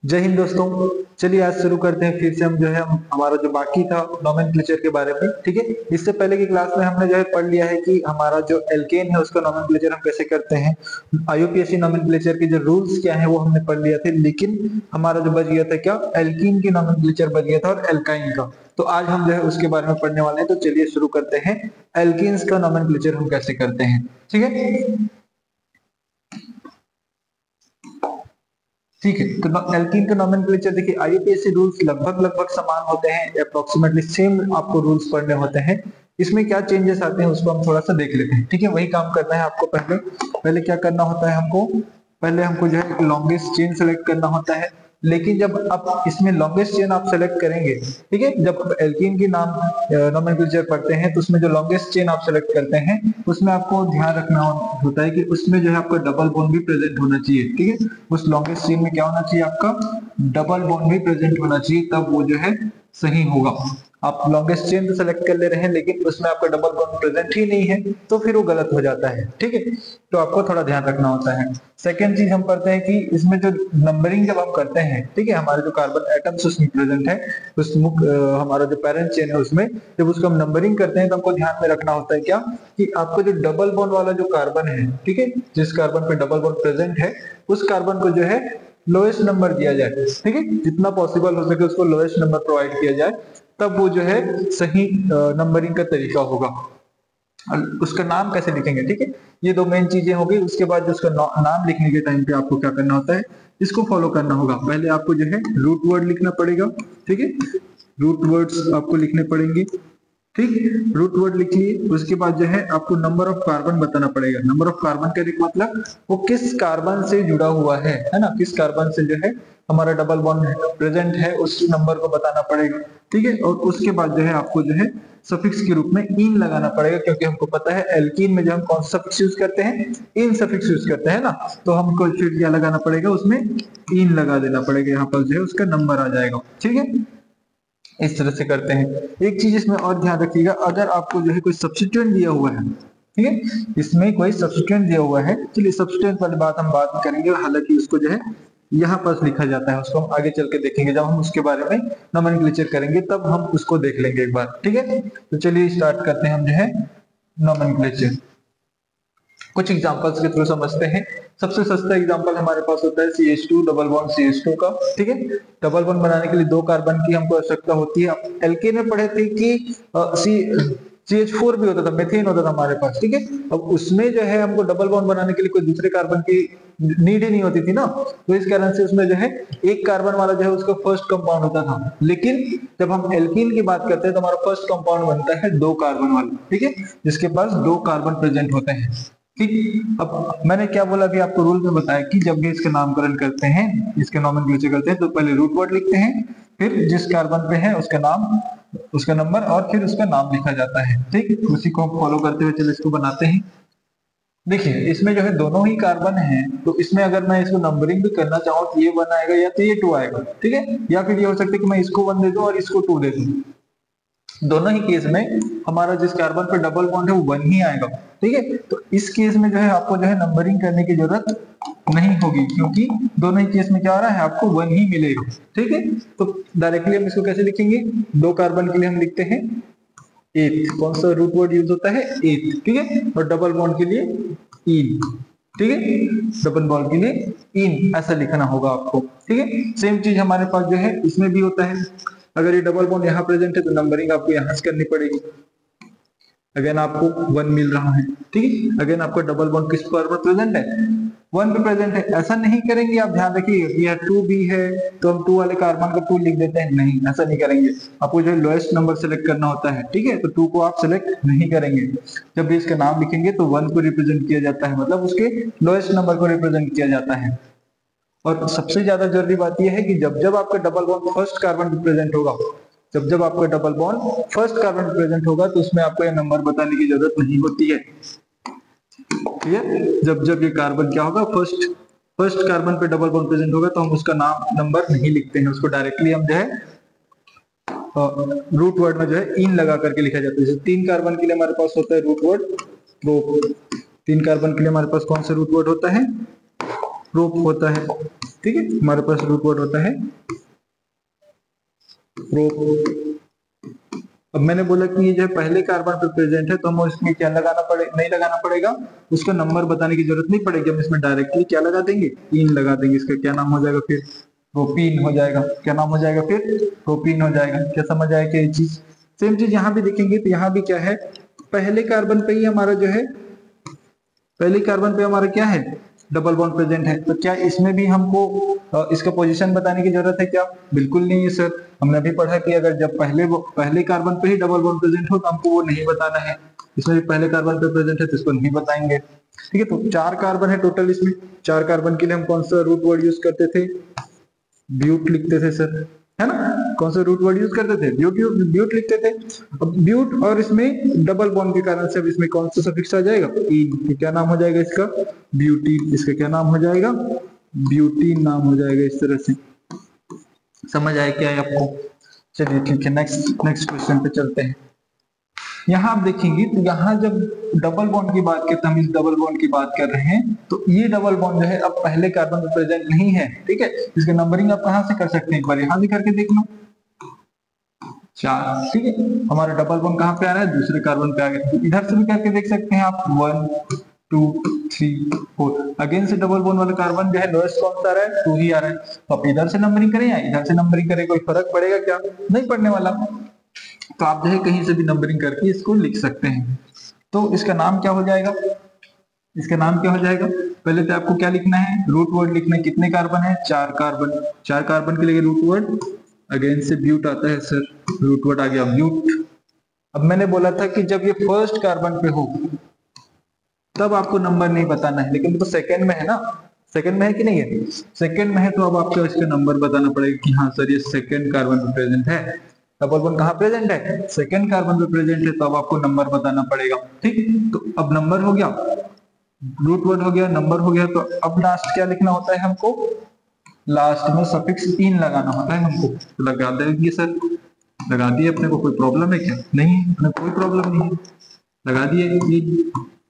जय हिंद दोस्तों। चलिए आज शुरू करते हैं फिर से हम जो है हमारा जो बाकी था नोमेनक्लेचर के बारे में। ठीक है, इससे पहले की क्लास में हमने जो है पढ़ लिया है कि हमारा जो एल्केन है उसका नोमेनक्लेचर हम कैसे करते हैं। आईयूपीएसी नोमेनक्लेचर के जो रूल्स क्या है वो हमने पढ़ लिया थे, लेकिन हमारा जो बच गया था क्या, एल्कीन की नोमेनक्लेचर बच गया था और एल्काइन का। तो आज हम जो है उसके बारे में पढ़ने वाले हैं। तो चलिए शुरू करते हैं, एल्कीन्स का नोमेनक्लेचर हम कैसे करते हैं। ठीक है, ठीक है। तो एल्कीन का नोमेनक्लेचर देखिए, आईयूपीएसी रूल्स लगभग लगभग समान होते हैं, अप्रोक्सीमेटली सेम आपको रूल्स पढ़ने होते हैं। इसमें क्या चेंजेस आते हैं उसको हम थोड़ा सा देख लेते हैं। ठीक है, वही काम करना है आपको। पहले पहले क्या करना होता है हमको, पहले हमको जो है लॉन्गेस्ट चेन सेलेक्ट करना होता है। लेकिन जब आप इसमें लॉन्गेस्ट चेन आप सेलेक्ट करेंगे, ठीक है, जब आप एल्कीन की नाम नोमेनक्लेचर पढ़ते हैं तो उसमें जो लॉन्गेस्ट चेन आप सेलेक्ट करते हैं उसमें आपको ध्यान रखना होता है कि उसमें जो है आपका डबल बॉन्ड भी प्रेजेंट होना चाहिए। ठीक है, उस लॉन्गेस्ट चेन में क्या होना चाहिए, आपका डबल बॉन्ड भी प्रेजेंट होना चाहिए, तब वो जो है सही होगा। आप लॉन्गेस्ट चेन तो सेलेक्ट कर ले रहे हैं लेकिन उसमें आपका डबल बॉन्ड प्रेजेंट ही नहीं है तो फिर वो गलत हो जाता है। ठीक है, तो आपको थोड़ा ध्यान रखना होता है। सेकेंड चीज हम करते हैं कि इसमें जो नंबरिंग जब हम करते हैं, ठीक है, हमारे जो कार्बन एटम्स उसमें प्रेजेंट है, उस हमारा जो पेरेंट चेन है उसमें जब उसको हम नंबरिंग करते हैं तो हमको ध्यान में रखना होता है क्या, कि आपको जो डबल बॉन्ड वाला जो कार्बन है, ठीक है, जिस कार्बन पे डबल बॉन्ड प्रेजेंट है उस कार्बन को जो है लोएस्ट नंबर दिया जाए। ठीक है, जितना पॉसिबल हो सके उसको लोएस्ट नंबर प्रोवाइड किया जाए, तब वो जो है सही नंबरिंग का तरीका होगा। उसका नाम कैसे लिखेंगे, ठीक है, ये दो मेन चीजें हो गई। उसके बाद जो उसका नाम लिखने के टाइम पे आपको क्या करना होता है, इसको फॉलो करना होगा। पहले आपको जो है रूट वर्ड लिखना पड़ेगा। ठीक है, रूट वर्ड्स आपको लिखने पड़ेंगे। ठीक, रूट वर्ड लिख लिए, उसके बाद जो है आपको नंबर ऑफ कार्बन बताना पड़ेगा। नंबर ऑफ कार्बन का मतलब वो किस कार्बन से जुड़ा हुआ है ना, किस कार्बन से जो है हमारा डबल बॉन्ड प्रेजेंट है उस नंबर को बताना पड़ेगा। ठीक है, और उसके बाद जो है आपको जो है सफिक्स के रूप में इन लगाना पड़ेगा, क्योंकि हमको पता है एल्कीन में जो हम कौन सा सफिक्स यूज करते हैं, इन सफिक्स यूज करते हैं ना, तो हमको फिर क्या लगाना पड़ेगा, उसमें इन लगा देना पड़ेगा। यहाँ पर जो है उसका नंबर आ जाएगा। ठीक है, इस तरह से करते हैं। एक चीज इसमें और ध्यान रखिएगा, अगर आपको जो है कोई सब्स्टिट्यूएंट दिया हुआ है, ठीक है, इसमें कोई सब्स्टिट्यूएंट दिया हुआ है, चलिए सब्स्टिट्यूएंट वाली बात हम बाद में करेंगे, हालांकि उसको जो है यहाँ पर लिखा जाता है, उसको हम आगे चल के देखेंगे, जब हम उसके बारे में नोमेनक्लेचर करेंगे तब हम उसको देख लेंगे एक बार। ठीक है, तो चलिए स्टार्ट करते हैं हम जो है नोमेनक्लेचर। कुछ एग्जांपल्स के थ्रू समझते हैं। सबसे सस्ता एग्जांपल हमारे पास होता है CH2 डबल बॉन्ड CH2 का। ठीक है, डबल बॉन्ड बनाने के लिए दो कार्बन की हमको आवश्यकता होती है। एल्केन में पढ़े थे कि CH4 भी होता था, मेथेन होता था हमारे पास। ठीक है, अब उसमें जो है हमको डबल बॉन्ड बनाने के लिए कोई दूसरे कार्बन की नीड ही नहीं होती थी ना, तो इस कारण से उसमें जो है एक कार्बन वाला जो है उसका फर्स्ट कंपाउंड होता था। लेकिन जब हम एल्कीन की बात करते हैं तो हमारा फर्स्ट कंपाउंड बनता है दो कार्बन वाला। ठीक है, जिसके पास दो कार्बन प्रेजेंट होते हैं। ठीक, अब मैंने क्या बोला अभी आपको, रूल में बताया कि जब भी इसका नामकरण करते हैं, इसके नोमेनक्लेचर करते हैं, तो पहले रूट वर्ड लिखते हैं, फिर जिस कार्बन पे है उसका नाम, उसका नंबर और फिर उसका नाम लिखा जाता है। ठीक, उसी को हम फॉलो करते हुए चलो इसको बनाते हैं। देखिए इसमें जो है दोनों ही कार्बन है, तो इसमें अगर मैं इसको नंबरिंग भी करना चाहूँ तो ये 1 आएगा या तो ये 2 आएगा। ठीक है, या फिर ये हो सकता है कि मैं इसको 1 दे दूं और इसको 2 दे दूं। दोनों ही केस में हमारा जिस कार्बन पे डबल बॉन्ड है वो 1 ही आएगा। ठीक है, तो इस केस में जो है आपको जो है नंबरिंग करने की जरूरत नहीं होगी, क्योंकि दोनों ही केस में क्या हो रहा है, आपको 1 ही मिलेगा। ठीक है, तो डायरेक्टली हम इसको कैसे लिखेंगे, दो कार्बन के लिए हम लिखते हैं 8, कौन सा रूट वर्ड यूज होता है 8। ठीक है, और डबल बॉन्ड के लिए इन। ठीक है, डबल बॉन्ड के लिए इन ऐसा लिखना होगा आपको। ठीक है, सेम चीज हमारे पास जो है इसमें भी होता है। अगर ये डबल बॉन्ड यहाँ प्रेजेंट है तो नंबरिंग आपको यहाँ से करनी पड़ेगी। अगेन आपको 1 मिल रहा है। ठीक है, अगेन आपको डबल बॉन्ड किस पर प्रेजेंट है, 1 पे प्रेजेंट है। ऐसा नहीं करेंगे, आप ध्यान रखिए, यह 2 भी है तो हम 2 वाले कार्बन का 2 लिख देते हैं, नहीं ऐसा नहीं करेंगे। आपको जो है लोएस्ट नंबर सेलेक्ट करना होता है। ठीक है, तो 2 को आप सेलेक्ट नहीं करेंगे। जब भी इसका नाम लिखेंगे तो 1 को रिप्रेजेंट किया जाता है, मतलब उसके लोएस्ट नंबर को रिप्रेजेंट किया जाता है। और सबसे ज्यादा जरूरी बात यह है कि जब जब आपका डबल बॉन्ड फर्स्ट कार्बन पे प्रेजेंट होगा, जब जब आपका डबल बॉन्ड फर्स्ट कार्बन पे प्रेजेंट होगा तो उसमें आपको यह नंबर बताने की जरूरत नहीं होती है। ठीक है, जब जब ये कार्बन क्या होगा, फर्स्ट कार्बन पे डबल बॉन्ड प्रेजेंट होगा तो हम उसका नाम नंबर नहीं लिखते हैं, उसको डायरेक्टली हम जो है रूट वर्ड में जो है इन लगा करके लिखा जाता है। जैसे 3 कार्बन के लिए हमारे पास होता है रूट वर्ड प्रो, 3 कार्बन के लिए हमारे पास कौन सा रूट वर्ड होता है, प्रोप होता है, ठीक है, हमारे पास रूट वर्ड होता है प्रोप। अब मैंने बोला कि ये जो है पहले कार्बन पे प्रेजेंट है, तो हम इसमें क्या लगाना नहीं लगाना पड़ेगा, उसका नंबर बताने की जरूरत नहीं पड़ेगी। हम इसमें डायरेक्टली क्या लगा देंगे, इन लगा देंगे। इसका क्या नाम हो जाएगा फिर, प्रोपीन हो जाएगा। क्या नाम हो जाएगा फिर, प्रोपीन हो जाएगा। क्या समझ आया क्या ये चीज? सेम चीज यहाँ भी देखेंगे तो यहाँ भी क्या है, पहले कार्बन पे ही हमारा जो है, पहले कार्बन पे हमारा क्या है, डबल बॉन्ड प्रेजेंट है। तो क्या इसमें भी हमको इसका पोजीशन बताने की जरूरत है क्या? बिल्कुल नहीं है सर। हमने अभी पढ़ा कि अगर जब पहले कार्बन पे ही डबल बॉन्ड प्रेजेंट हो तो हमको वो नहीं बताना है। इसमें भी पहले कार्बन पे प्रेजेंट है तो इसको नहीं बताएंगे। ठीक है, तो 4 कार्बन है टोटल इसमें। 4 कार्बन के लिए हम कौन सा रूट वर्ड यूज करते थे, ब्यूट लिखते थे सर, है ना। कौन सा रूट वर्ड यूज करते थे, ब्यूट लिखते थे। अब ब्यूट और इसमें डबल बॉन्ड के कारण से अब इसमें कौन सा सफिक्स आ जाएगा, इन। क्या नाम हो जाएगा इसका, ब्यूटीन। इसका क्या नाम हो जाएगा, ब्यूटीन नाम हो जाएगा। इस तरह से समझ आया क्या है आपको? चलिए ठीक है, नेक्स्ट क्वेश्चन पे चलते हैं। यहाँ आप देखेंगे तो यहाँ जब डबल बॉन्ड की बात करते हैं, हम इस डबल बॉन्ड की बात कर रहे हैं, तो ये डबल बॉन्ड जो है अब पहले कार्बन में प्रेजेंट नहीं है। ठीक है, इसके नंबरिंग आप कहाँ से कर सकते हैं, एक बार यहाँ से करके देख लो। 4, ठीक है, हमारा डबल बॉन्ड कहाँ पे आ रहा है, दूसरे कार्बन पे आ गया। तो इधर से भी करके देख सकते हैं आप, 1 2 3 4। अगेन से डबल बॉन्ड वाला कार्बन जो है लोएस्ट कौन सा आ रहा है, 2 ही आ रहा है। तो आप इधर से नंबरिंग करें या इधर से नंबरिंग करें, कोई फर्क पड़ेगा क्या? नहीं पड़ने वाला। तो आप जो है कहीं से भी नंबरिंग करके इसको लिख सकते हैं। तो इसका नाम क्या हो जाएगा, इसका नाम क्या हो जाएगा? पहले तो आपको क्या लिखना है, रूट वर्ड लिखना है। कितने कार्बन है, 4 कार्बन। 4 कार्बन के लिए रूट वर्ड, अगेन से ब्यूट आता है सर, रूट वर्ड आ गया ब्यूट। अब मैंने बोला था कि जब ये फर्स्ट कार्बन पे हो तब आपको नंबर नहीं बताना है, लेकिन तो सेकंड में है ना, सेकंड में है कि नहीं है, सेकंड में है, तो अब आपको इसका नंबर बताना पड़ेगा कि हाँ सर ये सेकंड कार्बन पे प्रेजेंट है। डबल बॉन्ड कहाँ प्रेजेंट है, सेकंड कार्बन पे प्रेजेंट है, तो अब आपको नंबर बताना पड़ेगा। ठीक, तो अब नंबर हो गया, रूट वर्ड हो गया, नंबर हो गया। तो अब लास्ट क्या लिखना होता है हमको, लास्ट में सफिक्स इन लगाना होता है हमको। तो लगा देंगे सर, लगा दिए। अपने को कोई प्रॉब्लम है क्या? नहीं, अपने कोई प्रॉब्लम नहीं है, लगा दिए। ये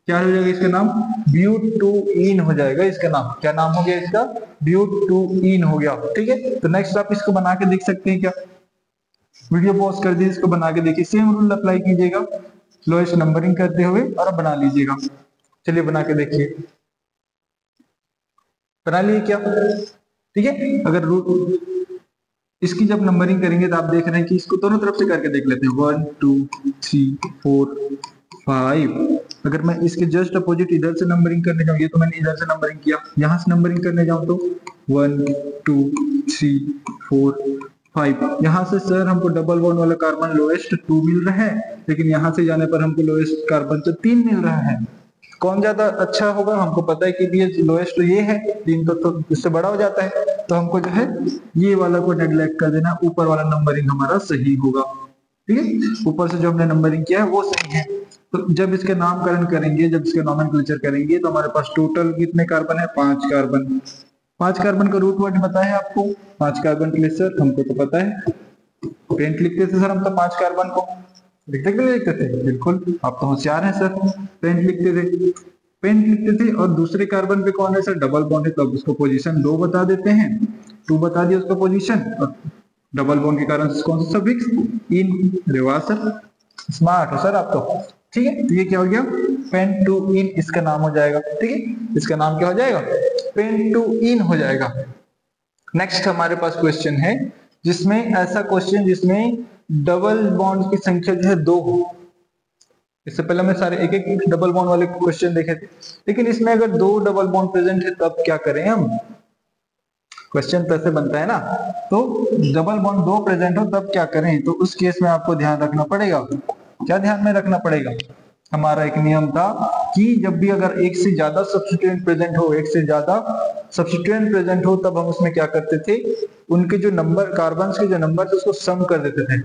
क्या हो जाएगा, इसका नाम ब्यूटूइन हो जाएगा। इसका नाम क्या नाम हो गया, इसका ब्यूटूइन हो गया। ठीक है, तो नेक्स्ट आप इसको बना के देख सकते हैं क्या, वीडियो पॉज कर दीजिए, इसको बना के देखिए। सेम रूल अप्लाई कीजिएगा, लोएस्ट नंबरिंग करते हुए, और अब बना लीजिएगा। चलिए बना के देखिए, बना लिए क्या? ठीक है, अगर रूट इसकी जब नंबरिंग करेंगे तो आप देख रहे हैं कि इसको दोनों तरफ से करके देख लेते हैं, 1 2 3 4 5। अगर मैं इसके जस्ट अपोजिट इधर से नंबरिंग करने जाऊं, ये तो मैंने इधर से नंबरिंग किया, यहां से नंबरिंग करने जाऊं तो 1 2 3 4 5। यहाँ से सर हमको डबल बॉन्ड वाला कार्बन लोएस्ट 2 मिल रहा है, लेकिन यहाँ से जाने पर हमको लोएस्ट कार्बन तो 3 मिल रहा है। कौन ज्यादा अच्छा होगा, हमको पता है कि ये लोएस्ट तो ये है, 3 तो इससे बड़ा हो जाता है। तो हमको जो है ये वाला को नेग्लेक्ट कर देना, ऊपर वाला नंबरिंग हमारा सही होगा। ठीक है, ऊपर से जो हमने नंबरिंग किया है वो सही है। तो जब इसके नामकरण करेंगे, जब इसके नोमेनक्लेचर करेंगे, तो हमारे पास टोटल कितने कार्बन है, 5 कार्बन। 5 कार्बन का रूट वर्ड बताया है आपको। 5 कार्बन के लिए सर हमको तो पता है, पेंट लिखते थे सर हम तो 5 कार्बन को, लिखते कि नहीं लिखते थे? बिल्कुल, आप तो होशियार हैं सर, पेंट लिखते थे, पेंट लिखते थे। और दूसरे कार्बन पे कौन है सर, डबल बॉन्ड है, तो अब उसको पोजीशन 2 बता देते हैं, 2 बता दिया उसका पोजीशन। और डबल बॉन्ड के कारण कौन सा सफिक्स, इन। अरे वाह सर, स्मार्ट हो सर आप तो। ठीक है, तो ये क्या हो गया, पेंटुइन इसका नाम हो जाएगा। ठीक है, इसका नाम क्या हो जाएगा, पेंटुइन हो जाएगा। नेक्स्ट हमारे पास क्वेश्चन है, जिसमें ऐसा क्वेश्चन जिसमें डबल बॉन्ड की संख्या जो है 2 हो। इससे पहले मैं सारे एक एक डबल बॉन्ड वाले क्वेश्चन देखे थे, लेकिन इसमें अगर 2 डबल बॉन्ड प्रेजेंट है तब क्या करें हम, क्वेश्चन तो ऐसे बनता है ना। तो डबल बॉन्ड 2 प्रेजेंट हो तब क्या करें, तो उस केस में आपको ध्यान रखना पड़ेगा। क्या ध्यान में रखना पड़ेगा, हमारा एक नियम था कि जब भी अगर एक से ज्यादा सब्स्टिट्यूएंट प्रेजेंट हो, एक से ज्यादा सब्स्टिट्यूएंट प्रेजेंट हो, तब हम उसमें क्या करते थे, उनके जो नंबर, कार्बन के जो नंबर थे उसको सम कर देते थे।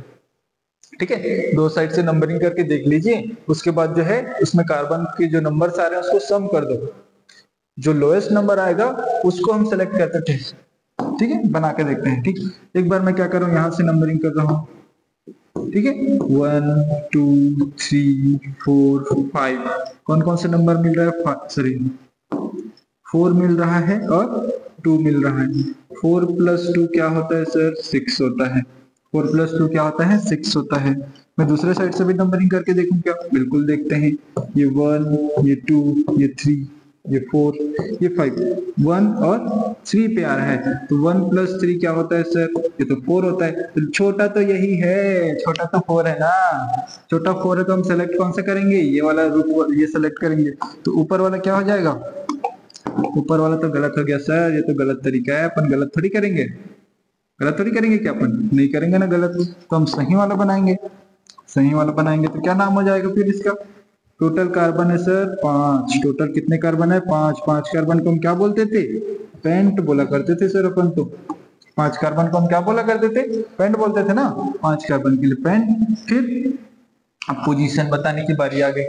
ठीक है, 2 साइड से नंबरिंग करके देख लीजिए, उसके बाद जो है उसमें कार्बन के जो नंबर आ रहे हैं उसको सम कर दो, जो लोएस्ट नंबर आएगा उसको हम सेलेक्ट करते थे। ठीक है, बना के देखते हैं। ठीक, एक बार मैं क्या करूं, यहां से नंबरिंग कर रहा हूं। ठीक है, 1 2 3 4 5। कौन कौन से नंबर मिल रहा है, सॉरी 4 मिल रहा है और 2 मिल रहा है। 4 प्लस 2 क्या होता है सर? 6 होता है। 4 प्लस 2 क्या होता है? 6 होता है। मैं दूसरे साइड से भी नंबरिंग करके देखूं क्या? बिल्कुल देखते हैं। ये 1, ये 2, ये 3, ये 4, ये 5, 1 और 3 पे आ रहा है, तो 1 प्लस 3 क्या होता है सर? ये तो 4 होता है। तो छोटा तो यही है, छोटा तो 4 है ना। छोटा 4 है तो हम सेलेक्ट कौन सा करेंगे? ये वाला रूट, ये सेलेक्ट करेंगे। तो ऊपर वाला क्या हो जाएगा? ऊपर वाला तो गलत हो गया सर, ये तो गलत तरीका है, अपन गलत थोड़ी करेंगे। गलत थोड़ी करेंगे क्या? अपन नहीं करेंगे ना गलत, तो हम सही वाला बनाएंगे। सही वाला बनाएंगे तो क्या नाम हो जाएगा फिर इसका? टोटल कार्बन है सर 5। टोटल कितने कार्बन है? 5। 5 कार्बन को हम क्या बोलते थे? पेंट बोला करते थे सर अपन तो। 5 कार्बन को हम क्या बोला करते थे? पेंट बोलते थे ना। 5 कार्बन के लिए पेंट। फिर अब पोजीशन बताने की बारी आ गई।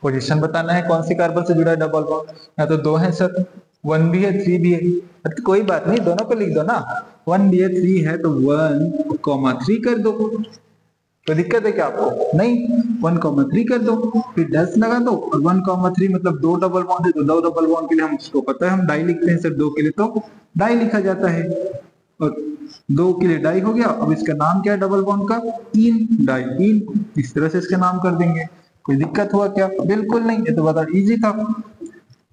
पोजीशन बताना है कौन सी कार्बन से जुड़ा है डबल बॉन्ड। या तो 2 है सर, 1 भी है 3 भी है, तो कोई बात नहीं, दोनों को लिख दो ना। 1 भी है 3 है तो 1,3 कर दो। तो दिक्कत है क्या आपको? नहीं, 1,3 कर दो, फिर 10 लगा दो, और 1,3 मतलब 2 डबल बॉन्ड है, तो 2 डबल बॉन्ड के लिए हम उसको पता है हम डाई लिखते हैं सर। 2 के लिए तो डाई लिखा जाता है, और 2 के लिए डाई हो गया। अब इसका नाम क्या है डबल बॉन्ड का? 3 डाई 3। इस तरह से इसका नाम कर देंगे। कोई दिक्कत हुआ क्या? बिल्कुल नहीं, ये तो बड़ा इजी था।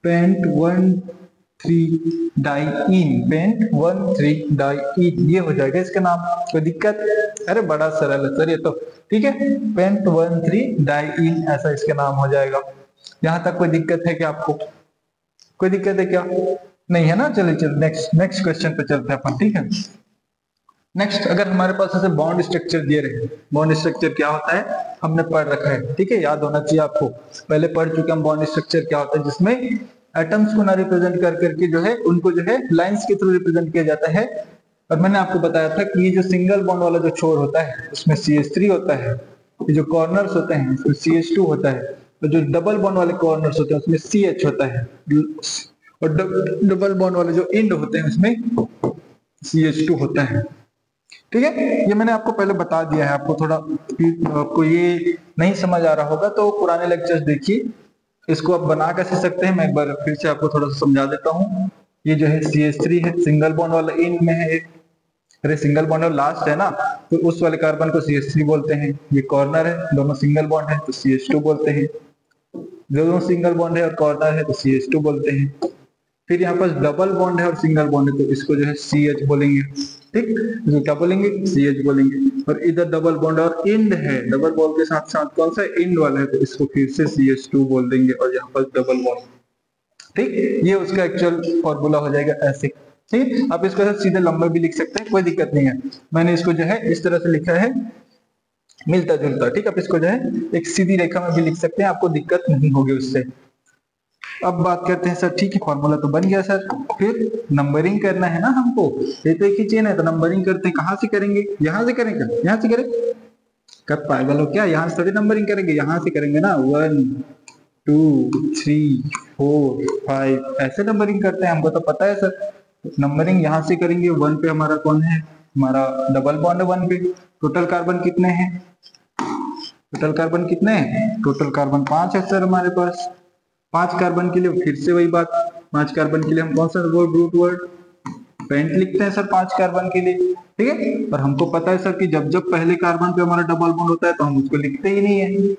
पेंट 1,3 डाईइन, पेंट 1,3 डाईइन, ये हो जाएगा इसका नाम। कोई दिक्कत? अरे बड़ा सरल है सर ये तो। ठीक है, पेंट 1,3 डाईइन, ऐसा इसका नाम हो जाएगा। यहां तक कोई दिक्कत है क्या आपको? कोई दिक्कत है क्या? नहीं है ना। चलिए चल नेक्स्ट क्वेश्चन पे चलते हैं अपन। ठीक है, नेक्स्ट, अगर हमारे पास ऐसे बॉन्ड स्ट्रक्चर दिए रहे, बॉन्ड स्ट्रक्चर क्या होता है हमने पढ़ रखा है। ठीक है, याद होना चाहिए आपको, पहले पढ़ चुके हम बॉन्ड स्ट्रक्चर क्या होता है, जिसमें एटम्स को ना रिप्रेजेंट कर करके जो है उनको जो है लाइंस के थ्रू रिप्रेजेंट किया जाता है। और मैंने आपको बताया था कि ये जो सिंगल बॉन्ड वाला जो छोर होता है उसमें CH3 होता है, ये जो कॉर्नर्स होते हैं उसमें CH2 होता है, तो जो डबल बॉन्ड वाले कॉर्नर्स होते हैं उसमें CH होता है, और डबल बॉन्ड वाले जो एंड होते हैं उसमें CH2 होता है। ठीक है, ये मैंने आपको पहले बता दिया है। आपको थोड़ा आपको ये नहीं समझ आ रहा होगा तो पुराने लेक्चर्स देखिए। इसको आप बना कैसे सकते हैं मैं एक बार फिर से आपको थोड़ा सा समझा देता हूँ। ये जो है CH3 है, सिंगल बॉन्ड वाला एंड में है। अरे सिंगल बॉन्ड और लास्ट है ना, तो उस वाले कार्बन को CH3 बोलते हैं। ये कॉर्नर है, दोनों सिंगल बॉन्ड है तो CH2 बोलते हैं। दोनों सिंगल बॉन्ड है और कॉर्नर है तो CH2 बोलते हैं। फिर यहाँ पर डबल बॉन्ड है और सिंगल बॉन्ड है तो इसको जो है CH बोलेंगे। ठीक, इसको क्या बोलेंगे? CH बोलेंगे। और इधर डबल बॉन्ड और एंड है, डबल बॉन्ड के साथ साथ कौन सा एंड वाला है तो इसको फिर से CH2 बोल देंगे, और यहाँ पर डबल बॉन्ड। ठीक, ये उसका एक्चुअल फॉर्मूला हो जाएगा ऐसे। ठीक, आप इसको सीधे लंबा भी लिख सकते हैं, कोई दिक्कत नहीं है। मैंने इसको जो है इस तरह से लिखा है, मिलता जुलता। ठीक, आप इसको जो है एक सीधी रेखा में भी लिख सकते हैं, आपको दिक्कत नहीं होगी उससे। अब बात करते हैं सर, ठीक है फॉर्मूला तो बन गया सर, फिर नंबरिंग करना है ना हमको। ये तो एक ही चेन है तो नंबरिंग करते हैं। कहाँ से करेंगे? यहाँ से करेंगे। यहाँ से करें? कब पागल हो क्या? यहाँ से थोड़ी नंबरिंग करेंगे, यहाँ से करेंगे ना। 1, 2, 3, 4, 5 ऐसे नंबरिंग करते हैं, हमको तो पता है सर। नंबरिंग यहाँ से करेंगे। 1 पे हमारा कौन है? हमारा डबल बॉन्ड है 1 पे। टोटल कार्बन कितने हैं? टोटल कार्बन कितने हैं? टोटल कार्बन 5 है सर हमारे पास। 5 कार्बन के लिए फिर से वही बात, 5 कार्बन के लिए हम कौन सा वर्ड? रूट वर्ड पेंट लिखते हैं सर 5 कार्बन के लिए। ठीक है, और हमको पता है सर कि जब जब पहले कार्बन पे हमारा डबल बॉन्ड होता है तो हम उसको लिखते ही नहीं है।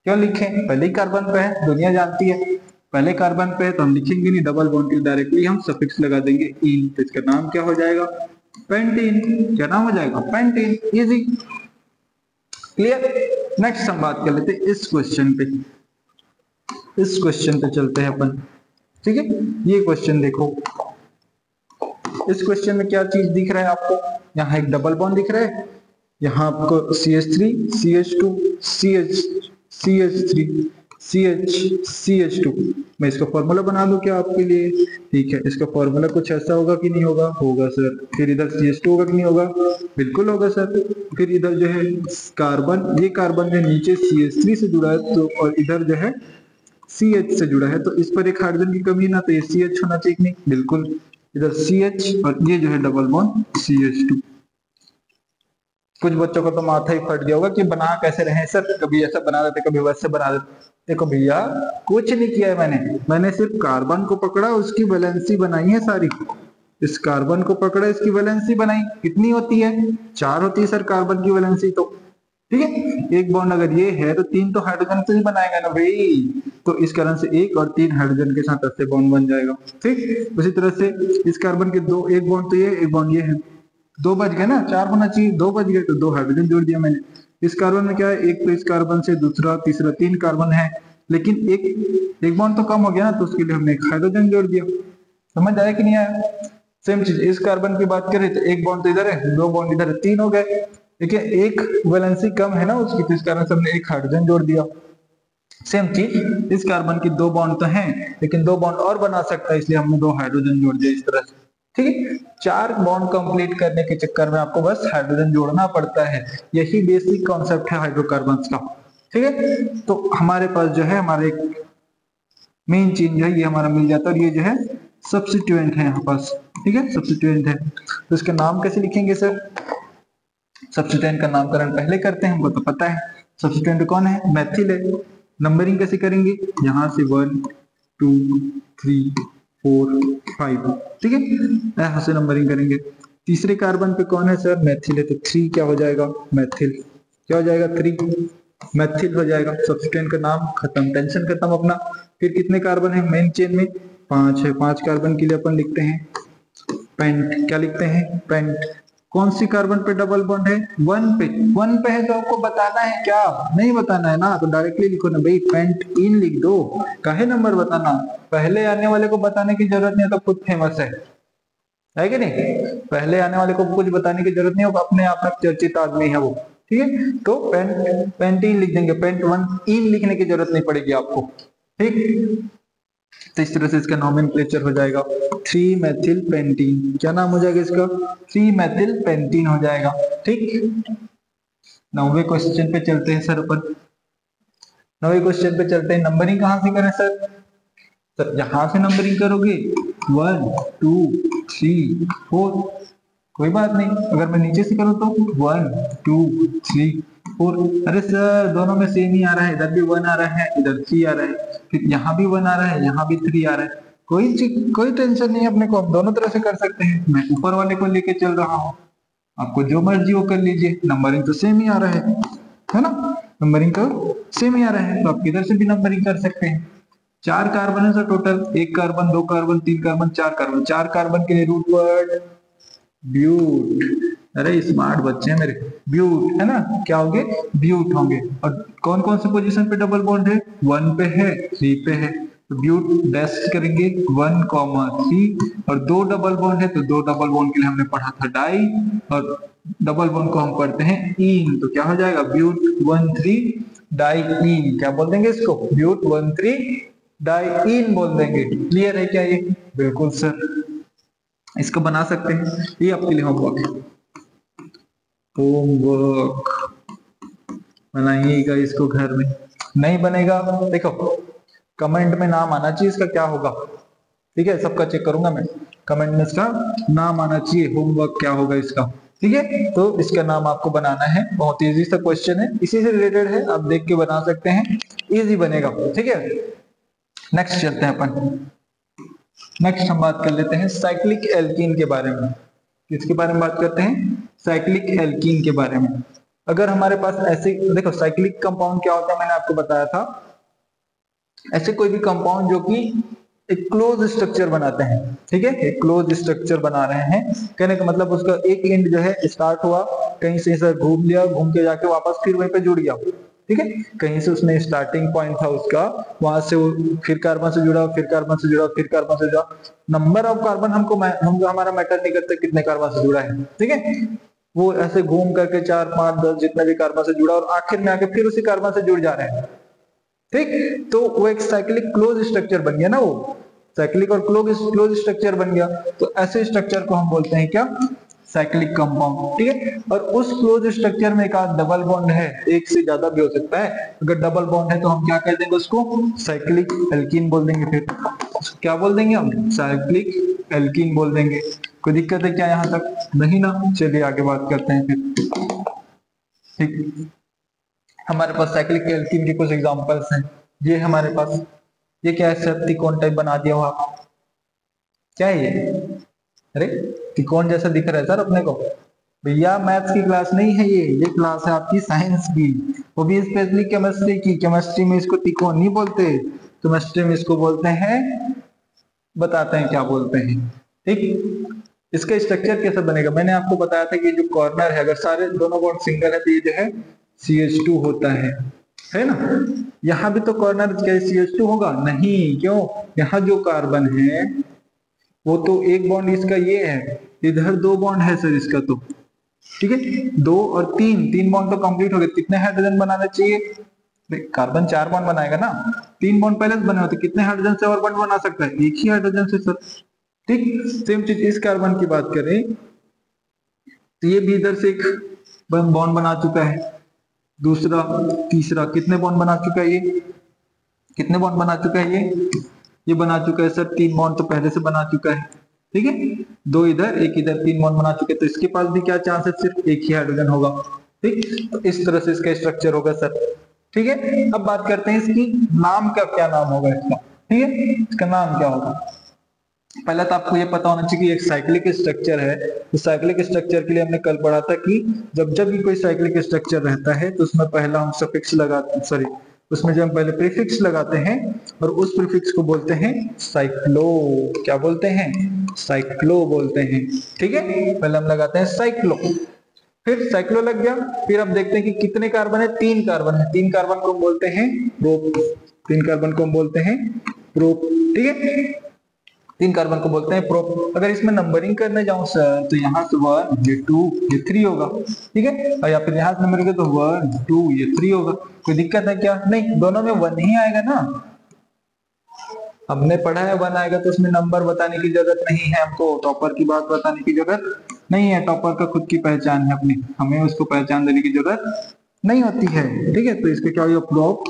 क्यों लिखें? पहले ही कार्बन पे है, दुनिया जानती है पहले कार्बन पे है तो हम लिखेंगे नहीं डबल बॉन्ड के लिए, डायरेक्टली हम सफिक्स लगा देंगे इन। तो इसका नाम क्या हो जाएगा? पेंटीन। क्या नाम हो जाएगा? पेंटीन। Easy, clear. नेक्स्ट हम बात कर लेते हैं इस क्वेश्चन पे। इस क्वेश्चन पे चलते हैं अपन। ठीक है, ये क्वेश्चन देखो। इस क्वेश्चन में क्या चीज दिख रहा है आपको? यहाँ एक डबल बॉन्ड दिख रहा है, यहाँ आपको CH3, CH2, CH, CH3, CH, CH2। मैं इसका फॉर्मूला बना दूं क्या आपके लिए? ठीक है, इसका फॉर्मूला कुछ ऐसा होगा कि नहीं होगा? होगा सर। फिर इधर CH2 होगा कि नहीं होगा? बिल्कुल होगा सर। फिर इधर जो है कार्बन, ये कार्बन जो नीचे CH3 से जुड़ा है तो, और इधर जो है CH से जुड़ा है, तो इस पर एक हाइड्रोजन की कमी ना, तो ये CH होना चाहिए नहीं? बिल्कुल। इधर CH और ये जो है डबल बॉन्ड CH2। कुछ बच्चों को तो माथा ही फट गया होगा कि बना कैसे रहे सर, कभी ऐसा बना देते कभी वैसे बना देते। देखो भैया कुछ नहीं किया है मैंने सिर्फ कार्बन को पकड़ा, उसकी वैलेंसी बनाई है सारी। इस कार्बन को पकड़ा, इसकी वैलेंसी बनाई। कितनी होती है? 4 होती है सर कार्बन की वैलेंसी तो। ठीक है, एक बॉन्ड अगर ये है तो 3 तो हाइड्रोजन से ही बनाएगा ना भाई। तो इस कारण से 1 और 3 हाइड्रोजन के साथ ऐसे बॉन्ड बन जाएगा। ठीक, उसी तरह से इस कार्बन के दो, एक बॉन्ड तो ये, एक बॉन्ड ये है, 2 बच गए ना, 4 होना चाहिए, 2 बच गए तो 2 हाइड्रोजन जोड़ दिया मैंने। इस कार्बन में क्या है, एक तो इस कार्बन से दूसरा तीसरा 3 कार्बन है, लेकिन एक बॉन्ड तो कम हो गया ना, तो उसके लिए हमने एक हाइड्रोजन जोड़ दिया। समझ आया कि नहीं आया? सेम चीज इस कार्बन की बात करें तो एक बॉन्ड तो इधर है, 2 बॉन्ड इधर है, 3 हो गए। देखिए एक वैलेंसी कम है ना उसकी, तो इस कारण से हमने एक हाइड्रोजन जोड़ दिया। सेम चीज इस कार्बन की 2 बॉन्ड तो हैं, लेकिन 2 बॉन्ड और बना सकता है, इसलिए हमने 2 हाइड्रोजन जोड़ दिया इस तरह से। ठीक है, 4 बॉन्ड कंप्लीट करने के चक्कर में आपको बस हाइड्रोजन जोड़ना पड़ता है। यही बेसिक कॉन्सेप्ट है हाइड्रोकार्बन्स का। ठीक है, तो हमारे पास जो है हमारे मेन चीज जो है ये हमारा मिल जाता है, और ये जो है सब्स्टिट्यूएंट है यहाँ पास। ठीक है, सब्स्टिट्यूएंट है, तो इसका नाम कैसे लिखेंगे सर? सब्स्टिट्यूएंट का नामकरण पहले करते हैं, हमको तो पता है। सब्स्टिट्यूएंट कौन है? मेथिल है। नंबरिंग कैसे करेंगे? यहाँ से 1 2 3 4 5। ठीक है, यहाँ से नंबरिंग करेंगे। तीसरे कार्बन पे कौन है सर? मेथिल है, तो 3 क्या हो जाएगा? मेथिल। क्या हो जाएगा? 3 मेथिल हो जाएगा। सब्स्टिट्यूएंट का नाम खत्म, टेंशन खत्म अपना। फिर कितने कार्बन है मेन चेन में? 5 है। 5 कार्बन के लिए अपन लिखते हैं पेंट। क्या लिखते हैं? पेंट। कौन सी कार्बन पे डबल बॉन्ड है? 1 पे। 1 पे है तो आपको बताना है क्या? नहीं बताना है ना, तो डायरेक्टली लिखो ना भाई, पेंट इन लिख दो। काहे नंबर बताना? पहले आने वाले को बताने की जरूरत नहीं है, तो खुद फेमस है कि नहीं? पहले आने वाले को कुछ बताने की जरूरत नहीं है, अपने आप में चर्चित आदमी है वो। ठीक है, तो पेंट इन लिख देंगे, पेंट 1 इन लिखने की जरूरत नहीं पड़ेगी आपको। ठीक, तो इस तरह से इसका नोमेनक्लेचर हो जाएगा 3 मेथिल पेंटीन। क्या नाम हो जाएगा इसका? 3 मेथिल पेंटीन हो जाएगा। ठीक, 9वें क्वेश्चन पे चलते हैं सर अपन। 9वें क्वेश्चन पे चलते हैं। नंबरिंग कहाँ से करें सर? सर यहां से नंबरिंग करोगे 1 2 3 4, कोई बात नहीं। अगर मैं नीचे से करूँ तो 1 2 3 4। अरे सर दोनों में सेम ही आ रहा है, इधर भी 1 आ रहा है, इधर 3 आ रहा है, फिर यहाँ भी 1 आ रहा है, यहाँ भी 3 आ रहा है। कोई टेंशन नहीं है, अपने को हम दोनों तरह से कर सकते हैं। मैं ऊपर वाले को लेके चल रहा हूँ, आपको जो मर्जी वो कर लीजिए, नंबरिंग तो सेम ही आ रहा है ना? नंबरिंग तो सेम ही आ रहा है, तो आप किधर से भी नंबरिंग कर सकते हैं। 4 कार्बन है sir total, 1 carbon 2 carbon 3 carbon 4 carbon. 4 carbon के लिए रूट वर्ड ब्यूट। अरे स्मार्ट बच्चे हैं मेरे। ब्यूट है ना, क्या होंगे? ब्यूट होंगे। और कौन कौन से पोजीशन पे डबल बॉन्ड है? 1 पे है, 3 पे है, तो ब्यूट डैश करेंगे 1, 3। और 2 डबल बॉन्ड है, तो 2 डबल बॉन्ड के लिए हमने पढ़ा था डाई, और डबल बॉन्ड को हम पढ़ते हैं इन, तो क्या हो जाएगा? ब्यूट 1 3 डाई इन। क्या बोल देंगे इसको? ब्यूट 1 3 डाई इन बोल देंगे। क्लियर है क्या ये? बिल्कुल सर, इसको बना सकते हैं, ये आपके लिए होमवर्क है। होमवर्क बनाइएगा इसको घर में। नहीं बनेगा देखो कमेंट में नाम आना चाहिए इसका, क्या होगा? ठीक है, सबका चेक करूंगा मैं, कमेंट में इसका नाम आना चाहिए, होमवर्क क्या होगा इसका। ठीक है, तो इसका नाम आपको बनाना है। बहुत इजी सा क्वेश्चन है, इसी से रिलेटेड है, आप देख के बना सकते हैं, इजी बनेगा। ठीक है, नेक्स्ट चलते हैं अपन। नेक्स्ट हम बात कर लेते हैं साइक्लिक एल्कीन के बारे में। किसके बारे में बात करते हैं? साइक्लिक एल्कीन के बारे में। अगर हमारे पास ऐसे देखो, साइक्लिक कंपाउंड क्या होता है मैंने आपको बताया था, ऐसे कोई भी कंपाउंड जो कि एक क्लोज स्ट्रक्चर बनाते हैं। ठीक है, एक क्लोज स्ट्रक्चर बना रहे हैं, कहने का मतलब उसका एक एंड जो है स्टार्ट हुआ कहीं से, सर घूम लिया, घूम के जाके वापस फिर वहीं पे जुड़ गया। ठीक है, कहीं से उसने स्टार्टिंग पॉइंट था उसका, वहां से वो फिर कार्बन से जुड़ा, फिर कार्बन से जुड़ा, फिर कार्बन से जुड़ा। नंबर ऑफ कार्बन हमको हमारा मैटर नहीं करता कितने कार्बन से जुड़ा है। ठीक है, वो ऐसे घूम करके 4 5 10 जितने भी कार्बन से जुड़ा, और आखिर में आके फिर उसी कार्बन से जुड़ जा रहे हैं। ठीक, तो वो एक साइक्लिक क्लोज स्ट्रक्चर बन गया ना, वो साइक्लिक और क्लोज स्ट्रक्चर बन गया। तो ऐसे स्ट्रक्चर को हम बोलते हैं क्या? Cyclic compound. ठीक है, और उस क्लोज स्ट्रक्चर में एक डबल बॉन्ड है, एक से ज्यादा भी हो सकता है। अगर डबल बॉन्ड है तो हम क्या कर देंगे उसको? साइक्लिक एल्कीन बोल देंगे। फिर क्या बोल देंगे हम? साइक्लिक एल्कीन बोल देंगे। कोई दिक्कत है क्या यहाँ तक? नहीं ना, चलिए आगे बात करते हैं फिर। ठीक, हमारे पास साइक्लिक एल्कीन के कुछ एग्जांपल्स हैं। ये हमारे पास ये क्या है सर, त्रिकोण टाइप बना दिया हुआ। क्या है ये? अरे त्रिकोण जैसा दिख रहा है सर अपने को। भैया मैथ्स की क्लास नहीं है ये क्लास है आपकी साइंस की, वो भी स्पेशली केमिस्ट्री की। केमिस्ट्री में इसको त्रिकोण नहीं बोलते, केमिस्ट्री में इसको बोलते हैं, बताते हैं क्या बोलते हैं। ठीक, इसका स्ट्रक्चर कैसा बनेगा, मैंने आपको बताया था कि जो कॉर्नर है, अगर सारे दोनों बॉन्ड सिंगल है तो ये जो है CH2 होता है ना। यहाँ भी तो कॉर्नर क्या CH2 होगा? नहीं, क्यों? यहाँ जो कार्बन है वो तो एक बॉन्ड इसका ये है, इधर दो बॉन्ड है सर इसका, तो ठीक है, 2 और 3 बॉन्ड तो कंप्लीट हो गए। कितने हाइड्रोजन बनाना चाहिए? कार्बन 4 बॉन्ड बनाएगा ना, 3 बॉन्ड पहले से बने होते, कितने हाइड्रोजन से और बॉन्ड बना सकता है? एक ही हाइड्रोजन से सर। ठीक, सेम चीज इस कार्बन की बात करें तो ये भी इधर से एक बॉन्ड बना चुका है, दूसरा, तीसरा, कितने बॉन्ड बना चुका है ये? कितने बॉन्ड बना चुका है ये बना चुका है सर 3 बॉन्ड तो पहले से बना चुका है। ठीक है, 2 इधर 1 इधर, 3 बॉन्ड बना चुके, तो इसके पास भी क्या चांस है? सिर्फ एक ही हाइड्रोजन होगा। ठीक, तो इस तरह से इसका स्ट्रक्चर होगा सर। ठीक है, अब बात करते हैं इसकी नाम का, क्या नाम होगा इसका। ठीक है, इसका नाम क्या होगा? पहले तो आपको ये पता होना चाहिए कि एक साइक्लिक स्ट्रक्चर है, तो साइक्लिक स्ट्रक्चर के लिए हमने कल पढ़ा था कि जब भी कोई साइक्लिक स्ट्रक्चर रहता है तो उसमें पहला हम सफिक्स लगाते, सॉरी, उसमें जब हम पहले प्रीफिक्स लगाते हैं और उस प्रीफिक्स को बोलते हैं साइक्लो। क्या बोलते हैं? साइक्लो बोलते हैं। ठीक है, पहले हम लगाते हैं साइक्लो, फिर साइक्लो लग गया, फिर अब देखते हैं कि कितने कार्बन है? 3 कार्बन है, 3 कार्बन को हम बोलते हैं प्रोप, 3 कार्बन को हम बोलते हैं प्रोप। ठीक है, 3 कार्बन को बोलते हैं प्रोप। अगर इसमें नंबरिंग करने जाऊं सर तो यहाँ से 1 ये 2 ये 3 होगा। ठीक है, और या फिर यहाँ से नंबरिंग तो 1 2 ये 3 होगा। कोई दिक्कत है क्या? नहीं, दोनों में 1 ही आएगा ना। हमने पढ़ा है 1 आएगा तो उसमें नंबर बताने की जरूरत नहीं है हमको, टॉपर की बात बताने की जरूरत नहीं है। टॉपर का खुद की पहचान है अपनी, हमें उसको पहचान देने की जरूरत नहीं होती है। ठीक है, तो इसका क्या होगा? प्रोप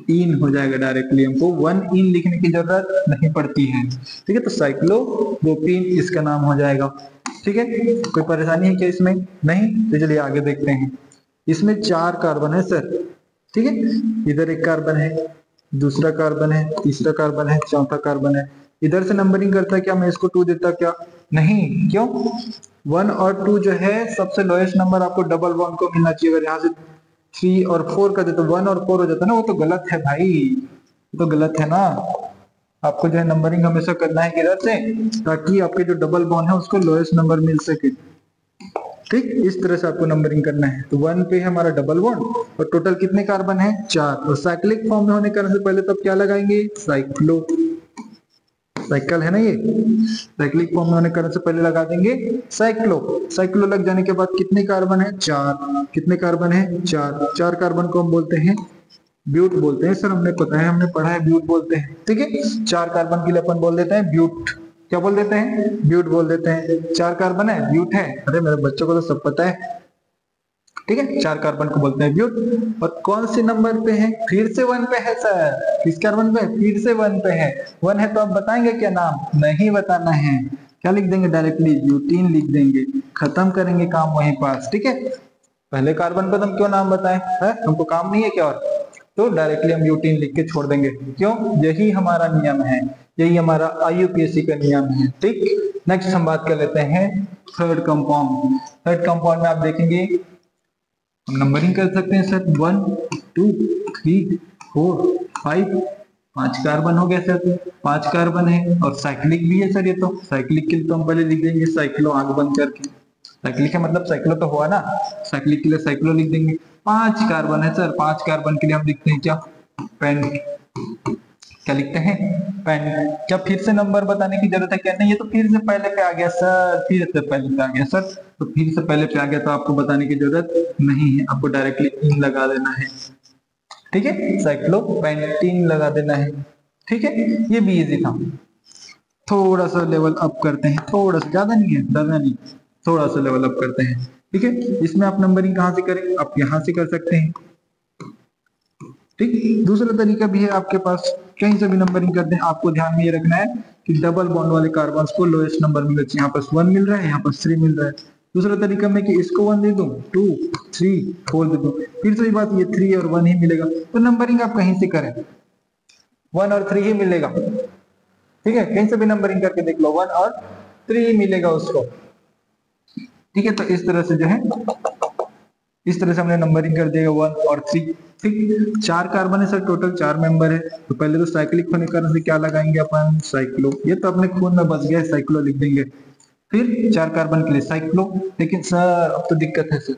इन हो जाएगा डायरेक्टली, हमको 1 इन लिखने की जरूरत नहीं पड़ती है। ठीक है, तो साइक्लोप्रोपीन इसका नाम हो जाएगा। ठीक है, कोई परेशानी है क्या इसमें? नहीं, तो चलिए आगे देखते हैं। इसमें 4 कार्बन है सर। ठीक है, इधर एक कार्बन है, दूसरा कार्बन है, तीसरा कार्बन है, चौथा कार्बन है। इधर से नंबरिंग करता क्या? मैं इसको 2 देता क्या? नहीं, क्यों? 1 और 2 जो है सबसे लोएस्ट नंबर आपको डबल बॉन्ड को मिलना चाहिए। अगर यहाँ से 3 और 4 कर दे तो 1 और 4 हो जाता है ना, वो तो गलत है भाई, वो तो गलत है ना। आपको जो है नंबरिंग हमेशा करना है किधर से, ताकि आपके जो डबल बॉन्ड है उसको लोएस्ट नंबर मिल सके। ठीक, इस तरह से आपको नंबरिंग करना है। तो 1 पे हमारा डबल बॉन्ड और टोटल कितने कार्बन है? 4। और साइक्लिक फॉर्म में होने कारण से पहले तब क्या लगाएंगे? साइक्लो, साइकिल है ना ये, साइक्लिक फॉर्म में होने कारण से पहले लगा देंगे साइक्लो। साइक्लो लग जाने के बाद कितने कार्बन है? 4। कितने कार्बन है? 4। 4 कार्बन को हम बोलते हैं ब्यूट बोलते हैं सर, हमने पता है, हमने पढ़ा है, ब्यूट बोलते हैं। ठीक है, 4 कार्बन के लिए अपन बोल देते हैं ब्यूट। क्या बोल देते हैं? ब्यूट बोल देते हैं। 4 कार्बन है, ब्यूट है। अरे मेरे बच्चों को तो सब पता है। ठीक है, 4 कार्बन को बोलते हैं ब्यूट। और कौन से नंबर पे है? फिर से 1 पे है सर। किस कार्बन पे? फिर से 1 पे है। 1 है तो आप बताएंगे क्या नाम? नहीं बताना है। क्या लिख देंगे? डायरेक्टली ब्यूटीन लिख देंगे, खत्म करेंगे काम वहीं पास। ठीक है, पहले कार्बन को तुम क्यों नाम बताएं? है हमको काम नहीं है क्या? और तो डायरेक्टली हम ब्यूटीन लिख के छोड़ देंगे। क्यों? यही हमारा नियम है, यही हमारा IUPAC का नियम है। ठीक, नेक्स्ट हम बात कर लेते हैं थर्ड कंपाउंड। थर्ड कंपाउंड में आप देखेंगे हम नंबरिंग कर सकते हैं सर, 1 2 3 4 5, 5 कार्बन हो गया सर, 5 कार्बन है और साइक्लिक भी है सर। ये तो साइक्लिक के लिए तो हम पहले लिख देंगे साइक्लो, आग बंद करके। साइक्लिक है मतलब साइक्लो तो हुआ ना, साइक्लिक के लिए साइक्लो लिख देंगे। 5 कार्बन है सर, 5 कार्बन के लिए हम लिखते हैं क्या? पेन। क्या लिखते हैं? पेन। क्या फिर से नंबर बताने की जरूरत है क्या? नहीं, ये तो फिर से पहले पे आ गया सर, फिर से पहले पे आ गया सर, तो फिर से पहले पे आ गया तो आपको बताने की जरूरत नहीं है, आपको डायरेक्टली इन लगा देना है। ठीक है, साइक्लोपेंटीन लगा देना है। ठीक है, ये भी इजी था। थोड़ा सा लेवल अप करते हैं, थोड़ा सा, ज्यादा नहीं है, ज्यादा नहीं, थोड़ा सा लेवल अप करते हैं। ठीक है, इसमें आप नंबरिंग कहाँ से करें? आप यहाँ से कर सकते हैं। ठीक, दूसरा तरीका भी है आपके पास, कहीं से भी नंबरिंग कर दें। आपको ध्यान में ये रखना है कि डबल बॉन्ड वाले कार्बन को लोएस्ट नंबर मिलना चाहिए। यहाँ पर 1 मिल रहा है, यहाँ पर 3 मिल रहा है। दूसरा तरीका में कि इसको 1 दे दूं, 2 3 4 दे दूं, फिर से बात ये 3 और 1 ही मिलेगा। तो नंबरिंग आप कहीं से करें, 1 और 3 ही मिलेगा, ठीक है, कहीं से भी नंबरिंग करके देख लो, 1 और 3 मिलेगा उसको, ठीक है। तो इस तरह से जो है, इस तरह से हमने नंबरिंग कर दिया 1 और 3, ठीक। 4 कार्बन है सर, टोटल 4 मेंबर है, तो पहले तो साइक्लिक होने के कारण से क्या लगाएंगे अपन, साइक्लो, ये तो अपने खून में बस गया है, साइक्लो लिख देंगे। फिर 4 कार्बन के लिए साइक्लो, लेकिन सर अब तो दिक्कत है सर,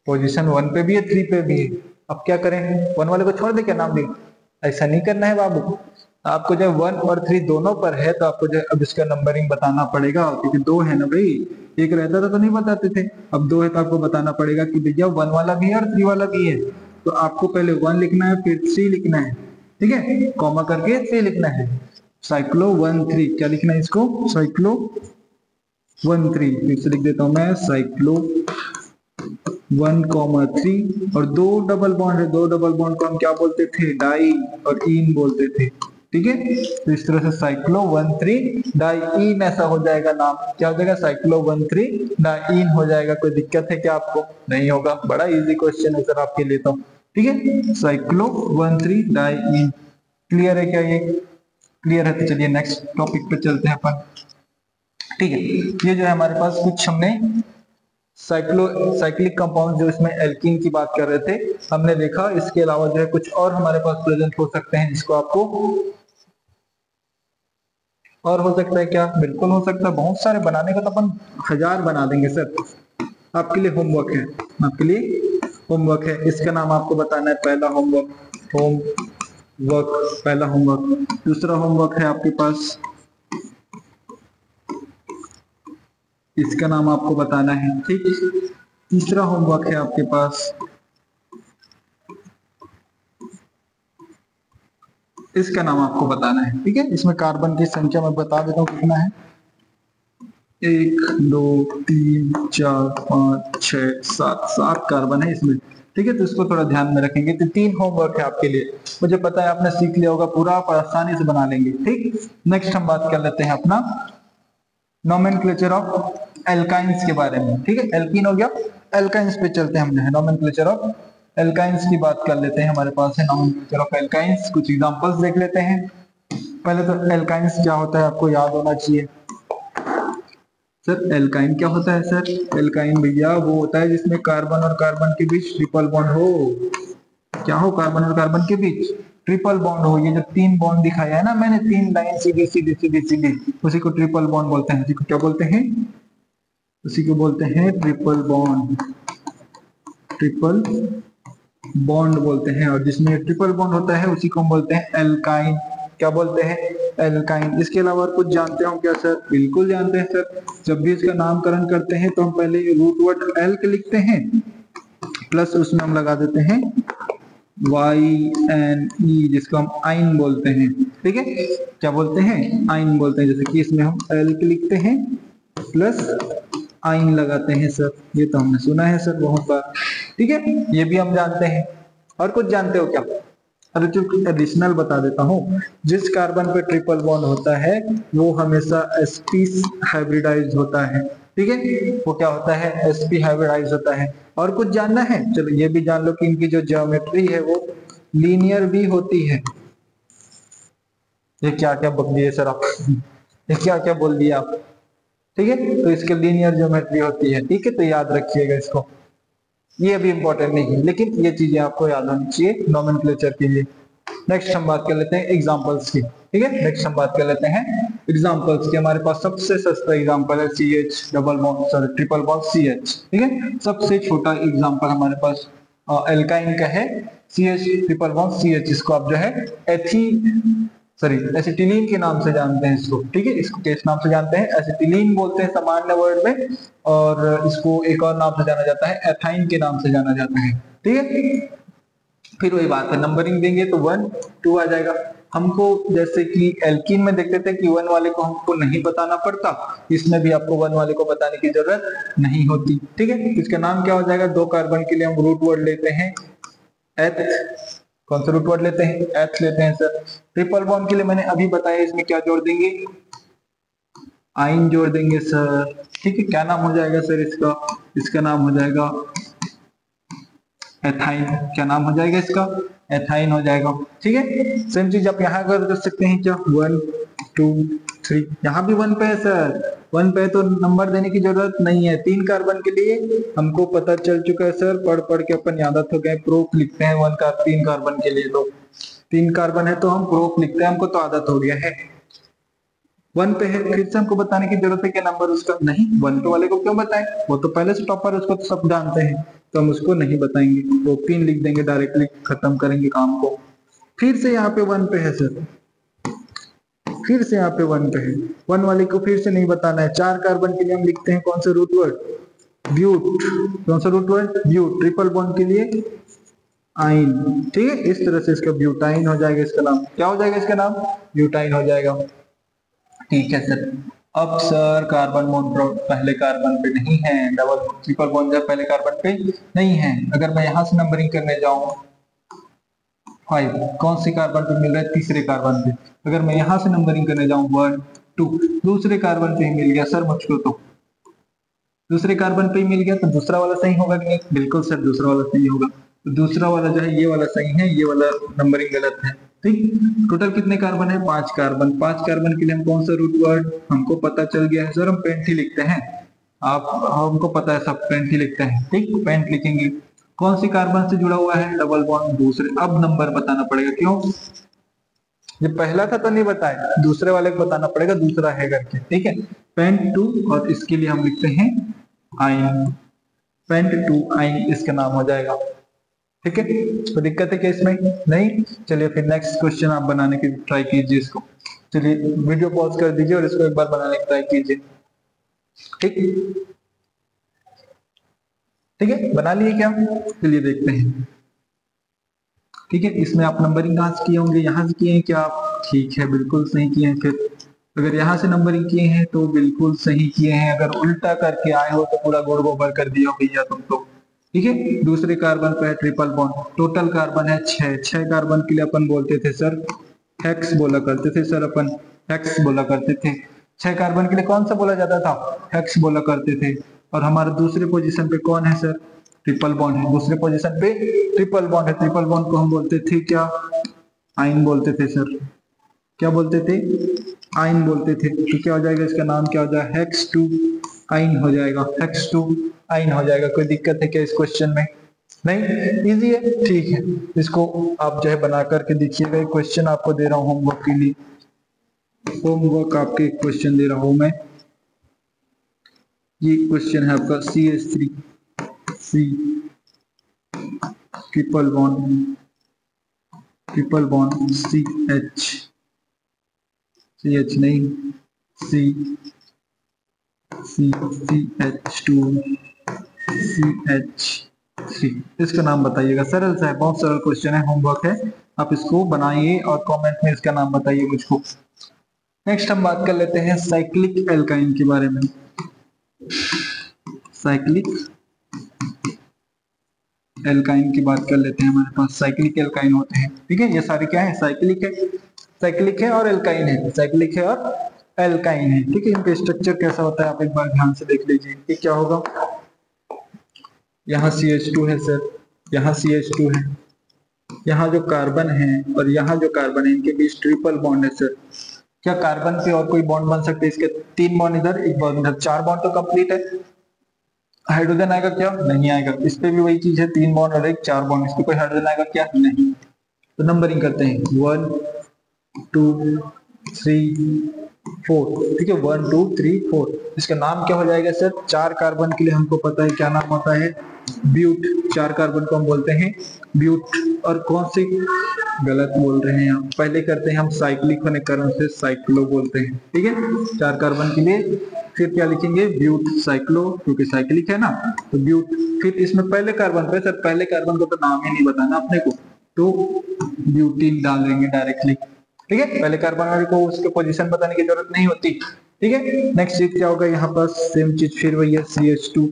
पोजीशन 1 पे भी है 3 पे भी है, अब क्या करें, 1 वाले को छोड़ दे क्या नाम दे, ऐसा नहीं करना है बाबू, आपको जब 1 और 3 दोनों पर है तो आपको जो अब इसका नंबरिंग बताना पड़ेगा, क्योंकि 2 है ना भाई, एक रहता था तो नहीं बताते थे, अब 2 है तो आपको बताना पड़ेगा कि भैया 1 वाला भी है और 3 वाला भी है, तो आपको पहले 1 लिखना है फिर 3 लिखना है, ठीक है, कॉमा करके 3 लिखना है, साइक्लो 1 3, क्या लिखना है इसको, साइक्लो 1 3, फिर से लिख देता हूं मैं, साइक्लो 1,3, और 2 डबल बॉन्ड है, 2 डबल बॉन्ड को हम क्या बोलते थे, डाई और इन बोलते थे, ठीक है। तो इस तरह से साइक्लो 1 3 डाईइन ऐसा हो जाएगा नाम, क्या हो जाएगा, साइक्लो 1 3 डाईइन हो जाएगा। कोई दिक्कत है क्या आपको, नहीं होगा, बड़ा इजी क्वेश्चन है सर आपके लिए तो, ठीक है, साइक्लो 1 3 डाईइन, क्लियर है क्या ये, क्लियर है। तो चलिए नेक्स्ट टॉपिक पे चलते हैं अपन, ठीक है। ये जो है हमारे पास कुछ हमने साइक्लिक कंपाउंड जो इसमें एल्कीन की बात कर रहे थे हमने देखा, इसके अलावा जो है कुछ और हमारे पास प्रेजेंट हो सकते हैं जिसको आपको, और हो सकता है क्या, बिल्कुल हो सकता है, बहुत सारे बनाने का तो अपन 1000 बना देंगे सर, आपके लिए होमवर्क है, आपके लिए होमवर्क है, इसका नाम आपको बताना है, पहला होमवर्क, पहला होमवर्क, दूसरा होमवर्क है आपके पास, इसका नाम आपको बताना है, ठीक। तीसरा होमवर्क है आपके पास, इसका नाम आपको बताना है, ठीक है। इसमें कार्बन की संख्या मैं बता देता हूँ कितना है, 1 2 3 4 5 6 7, 7 कार्बन है इसमें, ठीक है। तो इसको थोड़ा ध्यान में रखेंगे, तो 3 होमवर्क है आपके लिए, मुझे पता है आपने सीख लिया होगा पूरा, आप आसानी से बना लेंगे, ठीक। नेक्स्ट हम बात कर लेते हैं अपना नोमेनक्लेचर ऑफ एल्काइंस के बारे में, ठीक है, एल्कीन हो गया, एल्काइंस पे चलते हैं, हमने नोमेनक्लेचर ऑफ एल्काइंस की बात कर लेते हैं, हमारे पास है नोमेनक्लेचर ऑफ एल्काइंस, कुछ एग्जांपल्स देख लेते हैं। पहले तो एल्काइंस क्या होता है आपको याद होना चाहिए, सर एल्काइन क्या होता है सर, एल्काइन भैया वो होता है जिसमें कार्बन और कार्बन के बीच ट्रिपल बॉन्ड हो, क्या हो, कार्बन और कार्बन के बीच ट्रिपल बॉन्ड हो, ये जो 3 बॉन्ड दिखाया है ना मैंने, 3 लाइन सीधी सीधी सीधी सीधी, उसी को ट्रिपल बॉन्ड बोलते हैं, उसी को क्या बोलते हैं, उसी को बोलते हैं ट्रिपल बॉन्ड, ट्रिपल बॉन्ड बोलते हैं, और जिसमें ट्रिपल बॉन्ड होता है उसी को हम बोलते हैं एल्काइन, क्या बोलते हैं, एल्काइन। इसके अलावा कुछ जानते हो क्या सर, बिल्कुल जानते हैं सर, जब भी इसका नामकरण करते हैं तो हम पहले रूट वर्ड एल्क लिखते हैं, प्लस उसमें हम लगा देते हैं YNE, जिसको हम आइन बोलते हैं, ठीक है, क्या बोलते हैं, आइन बोलते हैं, जैसे कि इसमें हम एल्क लिखते हैं प्लस आइन लगाते हैं सर, ये तो हमने सुना है सर बहुत बार, ठीक है, ये भी हम जानते हैं। और कुछ जानते हो क्या, अरे जो एडिशनल बता देता हूँ, जिस कार्बन पे ट्रिपल बॉन्ड होता है वो हमेशा sp हाइब्रिडाइज होता है, ठीक है, वो क्या होता है, sp हाइब्रिडाइज होता है। और कुछ जानना है, चलो ये भी जान लो कि इनकी जो ज्योमेट्री है वो लीनियर भी होती है, ये क्या क्या बोल दिए सर आप, ये क्या क्या बोल दिया आप, ठीक है, तो इसके लीनियर ज्योमेट्री होती है, ठीक है, तो याद रखिएगा इसको, ये अभी इंपॉर्टेंट नहीं है लेकिन ये चीजें आपको याद होनी चाहिए नोमेनक्लेचर के लिए। नेक्स्ट हम बात कर लेते हैं एग्जांपल्स की, ठीक है, नेक्स्ट हम बात कर लेते हैं एग्जांपल्स की। हमारे पास सबसे सस्ता एग्जांपल है CH double bond, sorry triple bond CH, ठीक है, सबसे छोटा एग्जांपल हमारे पास एल्काइन का है CH ट्रिपल बॉन्ड CH, इसको आप जो है एसिटिलीन के नाम से जानते हैं इसको, ठीक है, इसको किस नाम से जानते हैं, एसिटिलीन बोलते हैं सामान्य वर्ड में, और इसको एक और नाम से जाना जाता है एथाइन के नाम से जाना जाता है, ठीक है। फिर वही बात है, नंबरिंग देंगे तो 1 2 आ जाएगा, हमको जैसे कि एल्कीन में देखते थे कि 1 वाले को हमको नहीं बताना पड़ता, इसमें भी आपको 1 वाले को बताने की जरूरत नहीं होती, ठीक है। इसका नाम क्या हो जाएगा, 2 कार्बन के लिए हम रूट वर्ड लेते हैं एथ, कौन सा रूट वर्ड लेते हैं, एथ लेते हैं सर। ट्रिपल बॉन्ड के लिए मैंने अभी बताया, इसमें क्या जोड़ देंगे, आइन जोड़ देंगे सर, ठीक है, क्या नाम हो जाएगा सर इसका, इसका नाम हो जाएगा एथाइन, क्या नाम हो जाएगा इसका, एथाइन हो जाएगा। ठीक है, सेम चीज आप यहाँ कर सकते हैं क्या, 1 2 3, यहाँ भी 1 पे है सर, 1 पे तो नंबर देने की जरूरत नहीं है। 3 कार्बन के लिए हमको पता चल चुका है सर, पढ़ पढ़ के अपन आदत हो गए, प्रूफ लिखते हैं 3 कार्बन के लिए, तो 3 कार्बन है तो हम प्रूफ लिखते हैं, हमको तो आदत हो गया है। 1 पे है, फिर से हमको बताने की जरूरत है क्या नंबर उसका, नहीं, 1 पे वाले को क्यों बताएं, वो तो पहले से टॉपर, उसको तो सब जानते हैं, तो हम उसको नहीं बताएंगे, तो 3 लिख देंगे, डायरेक्टली खत्म करेंगे काम को। फिर से यहाँ पे 1 पे है सर, फिर से यहाँ पे 1 पे है, 1 वाले को फिर से नहीं बताना है। 4 कार्बन के लिए हम लिखते हैं कौन सा रूट वर्ड, ब्यूट, कौन सा root word, beaut. Triple bond के लिए आइन, ठीक है, इस तरह से इसका ब्यूटाइन हो जाएगा, इसका नाम क्या हो जाएगा, इसका नाम ब्यूटाइन हो जाएगा। ठीक है सर, अब सर कार्बन बॉन्ड पहले कार्बन पे नहीं है, डबल ट्रिपल बॉन्ड जब पहले कार्बन पे नहीं है। अगर मैं यहाँ से नंबरिंग करने जाऊं 5, कौन सी कार्बन पे मिल रहा है, तीसरे कार्बन पे। अगर मैं यहाँ से नंबरिंग करने जाऊं 1 2, दूसरे कार्बन पे ही मिल गया सर मुझको, तो दूसरे कार्बन पे ही मिल गया, तो दूसरा वाला सही होगा कि नहीं, बिल्कुल सर दूसरा वाला सही होगा। तो दूसरा वाला जो है ये वाला सही है, ये वाला नंबरिंग गलत है। ठीक, टोटल कितने कार्बन है, 5 कार्बन। 5 कार्बन के लिए हम कौन सा रूट वर्ड, हमको पता चल गया है सर, हम पेंट ही लिखते हैं, आप हमको पता है सब पेंट ही लिखते हैं। ठीक, पेंट लिखेंगे। कौन सी कार्बन से जुड़ा हुआ है, डबल बॉन्ड दूसरे। अब नंबर बताना पड़ेगा, क्यों, ये पहला था तो नहीं बताया, दूसरे वाले को बताना पड़ेगा दूसरा है करके। ठीक है, पेंट 2, और इसके लिए हम लिखते हैं आइन, पेंट 2 आइन इसका नाम हो जाएगा। ठीक है, तो दिक्कत है क्या इसमें, नहीं। चलिए फिर नेक्स्ट क्वेश्चन आप बनाने की ट्राई कीजिए इसको। चलिए वीडियो पॉज कर दीजिए और इसको एक बार बनाने की ट्राई कीजिए। ठीक, ठीक है, बना लिए क्या, चलिए देखते हैं। ठीक है, इसमें आप नंबरिंग कहाँ से किए होंगे, यहाँ से किए हैं क्या आप, ठीक है, बिल्कुल सही किए हैं। फिर अगर यहाँ से नंबरिंग किए हैं तो बिल्कुल सही किए हैं, अगर उल्टा करके आए हो तो पूरा गोड़ गोबर कर दिया भैया तुम तो। ठीक है, दूसरे कार्बन पे है ट्रिपल बॉन्ड, टोटल कार्बन है 6 कार्बन के लिए अपन बोलते थे सर हेक्स बोला करते थे सर, अपन हेक्स बोला करते थे। 6 कार्बन के लिए कौन सा बोला जाता था, हेक्स बोला करते थे। और हमारे दूसरे पोजीशन पे कौन है सर, ट्रिपल बॉन्ड है, दूसरे पोजीशन पे ट्रिपल बॉन्ड है। ट्रिपल बॉन्ड को हम बोलते थे क्या, आइन बोलते थे सर, क्या बोलते थे, आइन बोलते थे। तो क्या हो जाएगा, इसका नाम क्या हो जाएगा, हेक्स 2 आइन हो जाएगा, हेक्स 2 आइन हो जाएगा। कोई दिक्कत है क्या इस क्वेश्चन में, नहीं, इजी है। ठीक है, इसको आप जो है बना करके देखिएगा। क्वेश्चन आपको दे रहा हूँ होमवर्क के लिए, होमवर्क आपके क्वेश्चन दे रहा हूं मैं। ये क्वेश्चन है आपका CH3 C triple bond CH नहीं CH2 CH3, इसका नाम बताइएगा। सरल सा है, बहुत सरल क्वेश्चन है, होमवर्क है, आप इसको बनाइए और कमेंट में इसका नाम बताइए मुझको। नेक्स्ट हम बात कर लेते हैं साइक्लिक एल्काइन के बारे में। साइक्लिक एल्काइन की बात कर लेते हैं। हमारे पास साइक्लिक एल्काइन होते हैं, ठीक है, ये सारे क्या है, साइक्लिक है और एल्काइन है, साइक्लिक है और एल्काइन है। ठीक है, इनका स्ट्रक्चर कैसा होता है आप एक बार ध्यान से देख लीजिए कि क्या होगा। यहाँ CH2 है सर, यहाँ CH2 है, यहाँ जो कार्बन है और यहाँ जो कार्बन है, इनके बीच ट्रिपल बॉन्ड है सर। क्या कार्बन पे और कोई बॉन्ड बन सकते हैं, इसके 3 बॉन्ड इधर, 1 बॉन्ड इधर, 4 बॉन्ड तो कंप्लीट है। हाइड्रोजन आएगा क्या, नहीं आएगा। इस पे भी वही चीज है, 3 बॉन्ड और 4 बॉन्ड, इस पे कोई हाइड्रोजन आएगा क्या, नहीं। तो नंबरिंग करते हैं 1 2 3 4, ठीक है, 1 2 3 4। इसका नाम क्या हो जाएगा सर, 4 कार्बन के लिए हमको पता है क्या नाम होता है, ब्यूट। 4 कार्बन को हम बोलते हैं ब्यूट। और कौन सी, गलत बोल रहे हैं आप, पहले करते हैं हम साइक्लिक होने कारण से साइक्लो बोलते हैं। ठीक है, 4 कार्बन के लिए फिर क्या लिखेंगे, ब्यूट साइक्लो, क्योंकि साइक्लिक है ना, तो ब्यूट। फिर इसमें पहले कार्बन पे सर, पहले कार्बन को तो नाम ही नहीं बताना अपने को, तो ब्यूटीन डाल देंगे डायरेक्टली। ठीक है, पहले कार्बन वाले को उसके पोजीशन बताने की जरूरत नहीं होती। ठीक है, नेक्स्ट चीज क्या होगा, यहाँ पर सेम चीज फिर वही है, CH2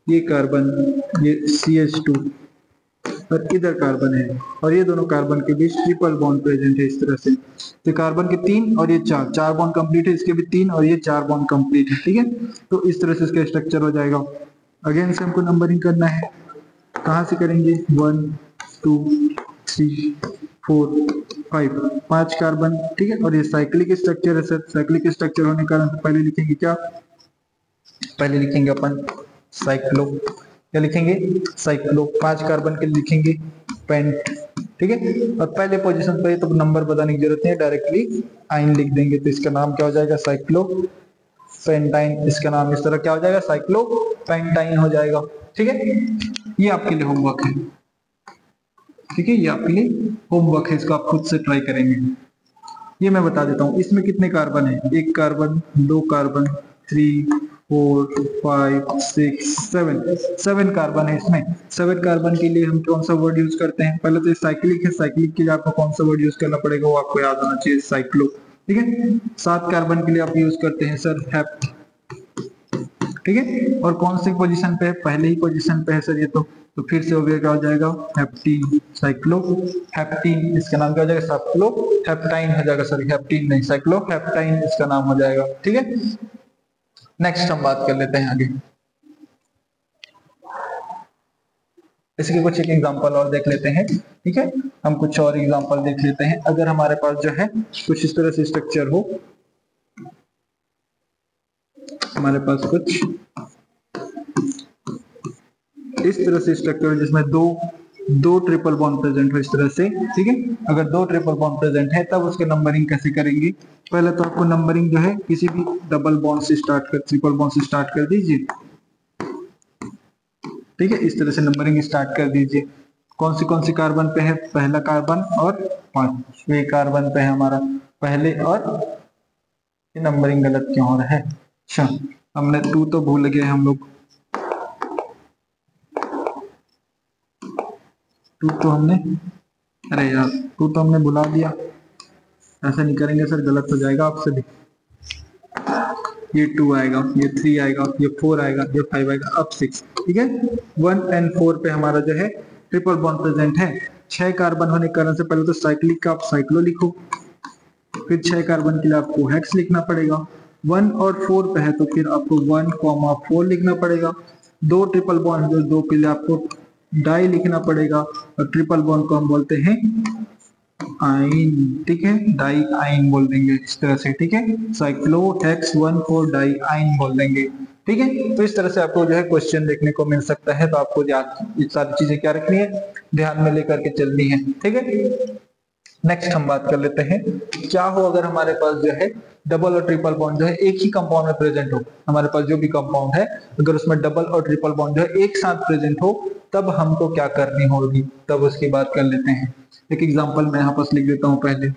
ये कार्बन, ये CH2 और इधर कार्बन है, और ये दोनों कार्बन के बीच ट्रिपल बॉन्ड प्रेजेंट है इस तरह से। तो कार्बन के 3 और ये 4 बॉन्ड कंप्लीट है, इसके भी 3 और ये 4 बॉन्ड कंप्लीट है। ठीक है, तो इस तरह से इसका स्ट्रक्चर हो जाएगा। अगेन से हमको नंबरिंग करना है, कहाँ से करेंगे, 1 2 3 4 5, 5 कार्बन, ठीक है। और ये साइक्लिक स्ट्रक्चर है सर, साइक्लिक स्ट्रक्चर होने के कारण पहले लिखेंगे क्या, पहले लिखेंगे अपन साइक्लो, क्या लिखेंगे, साइक्लो। 5 कार्बन के लिखेंगे पेंट, ठीक है। और पहले पोजीशन पे तो नंबर बताने की जरूरत नहीं है, डायरेक्टली आइन लिख देंगे। तो इसका नाम क्या हो जाएगा, साइक्लो पेंटाइन। इसका नाम इस तरह क्या हो जाएगा, साइक्लो पेंटाइन हो जाएगा, ठीक है। ये आपके लिए होमवर्क है, ठीक है, ये आपके लिए होमवर्क है, इसको आप खुद से ट्राई करेंगे। ये मैं बता देता हूँ, इसमें कितने कार्बन है, 1 कार्बन, 2 कार्बन, 3 4 5 6 7 कार्बन है इसमें। 7 कार्बन के लिए हम कौन सा वर्ड यूज करते हैं, पहले तो साइक्लिक है, साइक्लिक के लिए आपको कौन सा वर्ड यूज करना पड़ेगा वो आपको याद होना चाहिए, साइक्लो, ठीक है। 7 कार्बन के लिए आप यूज करते हैं सर हेप्ट, ठीक है। और कौन सी पोजीशन पे है, पहले ही पोजीशन पे है सर ये तो फिर से हो गया, क्या हो जाएगा, हेप्टीन, साइक्लो हेप्टीन। इसका नाम क्या हो जाएगा, साइक्लो हेप्टाइन हो जाएगा सर, हेप्टीन नहीं, साइक्लो हेप्टाइन इसका नाम हो जाएगा, ठीक है। नेक्स्ट हम बात कर लेते हैं आगे, इसके कुछ एक एग्जांपल और देख लेते हैं, ठीक है। हम कुछ और एग्जांपल देख लेते हैं। अगर हमारे पास जो है कुछ इस तरह से स्ट्रक्चर हो, हमारे पास कुछ इस तरह से स्ट्रक्चर जिसमें दो ट्रिपल बॉन्ड प्रेजेंट हो इस तरह से, ठीक है। अगर 2 ट्रिपल बॉन्ड प्रेजेंट है तब उसके नंबरिंग कैसे करेंगे, पहले तो आपको नंबरिंग जो है किसी भी डबल बॉन्ड से ट्रिपल बॉन्ड से स्टार्ट कर दीजिए, ठीक है। इस तरह से नंबरिंग स्टार्ट कर दीजिए। कौन सी कार्बन पे है, पहला कार्बन और 5वें कार्बन पे है हमारा पहले, और ये नंबरिंग गलत क्यों हो रहा है, अच्छा हमने 2 तो भूल गए हम लोग, 2 तो हमने, अरे यार 2 तो हमने बुला दिया, ऐसा नहीं करेंगे सर, गलत हो जाएगा आपसे भी। ये 2 आएगा, ये 3 आएगा, ये 4 आएगा, ये 5 आएगा, अब 6, ठीक है। 1 और 4 पे हमारा जो है ट्रिपल बॉन्ड प्रेजेंट है। 6 कार्बन होने के कारण से पहले तो साइक्लिक का आप साइक्लो लिखो, फिर 6 कार्बन के लिए आपको हेक्स लिखना पड़ेगा। 1 और 4 पे है तो फिर आपको 1,4 लिखना पड़ेगा। 2 ट्रिपल बॉन्ड, 2 के लिए आपको डाई लिखना पड़ेगा, और ट्रिपल बॉन्ड को हम बोलते हैं आइन, ठीक है, डाई आइन बोल देंगे इस तरह से, ठीक है। साइक्लो हेक्स 1,4 डाई आइन बोल देंगे, ठीक है। तो इस तरह से आपको जो है क्वेश्चन देखने को मिल सकता है, तो आपको ये सारी चीजें क्या रखनी है, ध्यान में लेकर के चलनी है, ठीक है। नेक्स्ट हम बात कर लेते हैं, क्या हो अगर हमारे पास जो है डबल और ट्रिपल बॉन्ड जो है एक ही कंपाउंड में प्रेजेंट हो, हमारे पास जो भी कंपाउंड है अगर उसमें डबल और ट्रिपल बॉन्ड जो है एक साथ प्रेजेंट हो, तब हमको क्या करनी होगी, तब उसकी बात कर लेते हैं। एक एग्जांपल मैं यहाँ पास लिख देता हूँ पहले,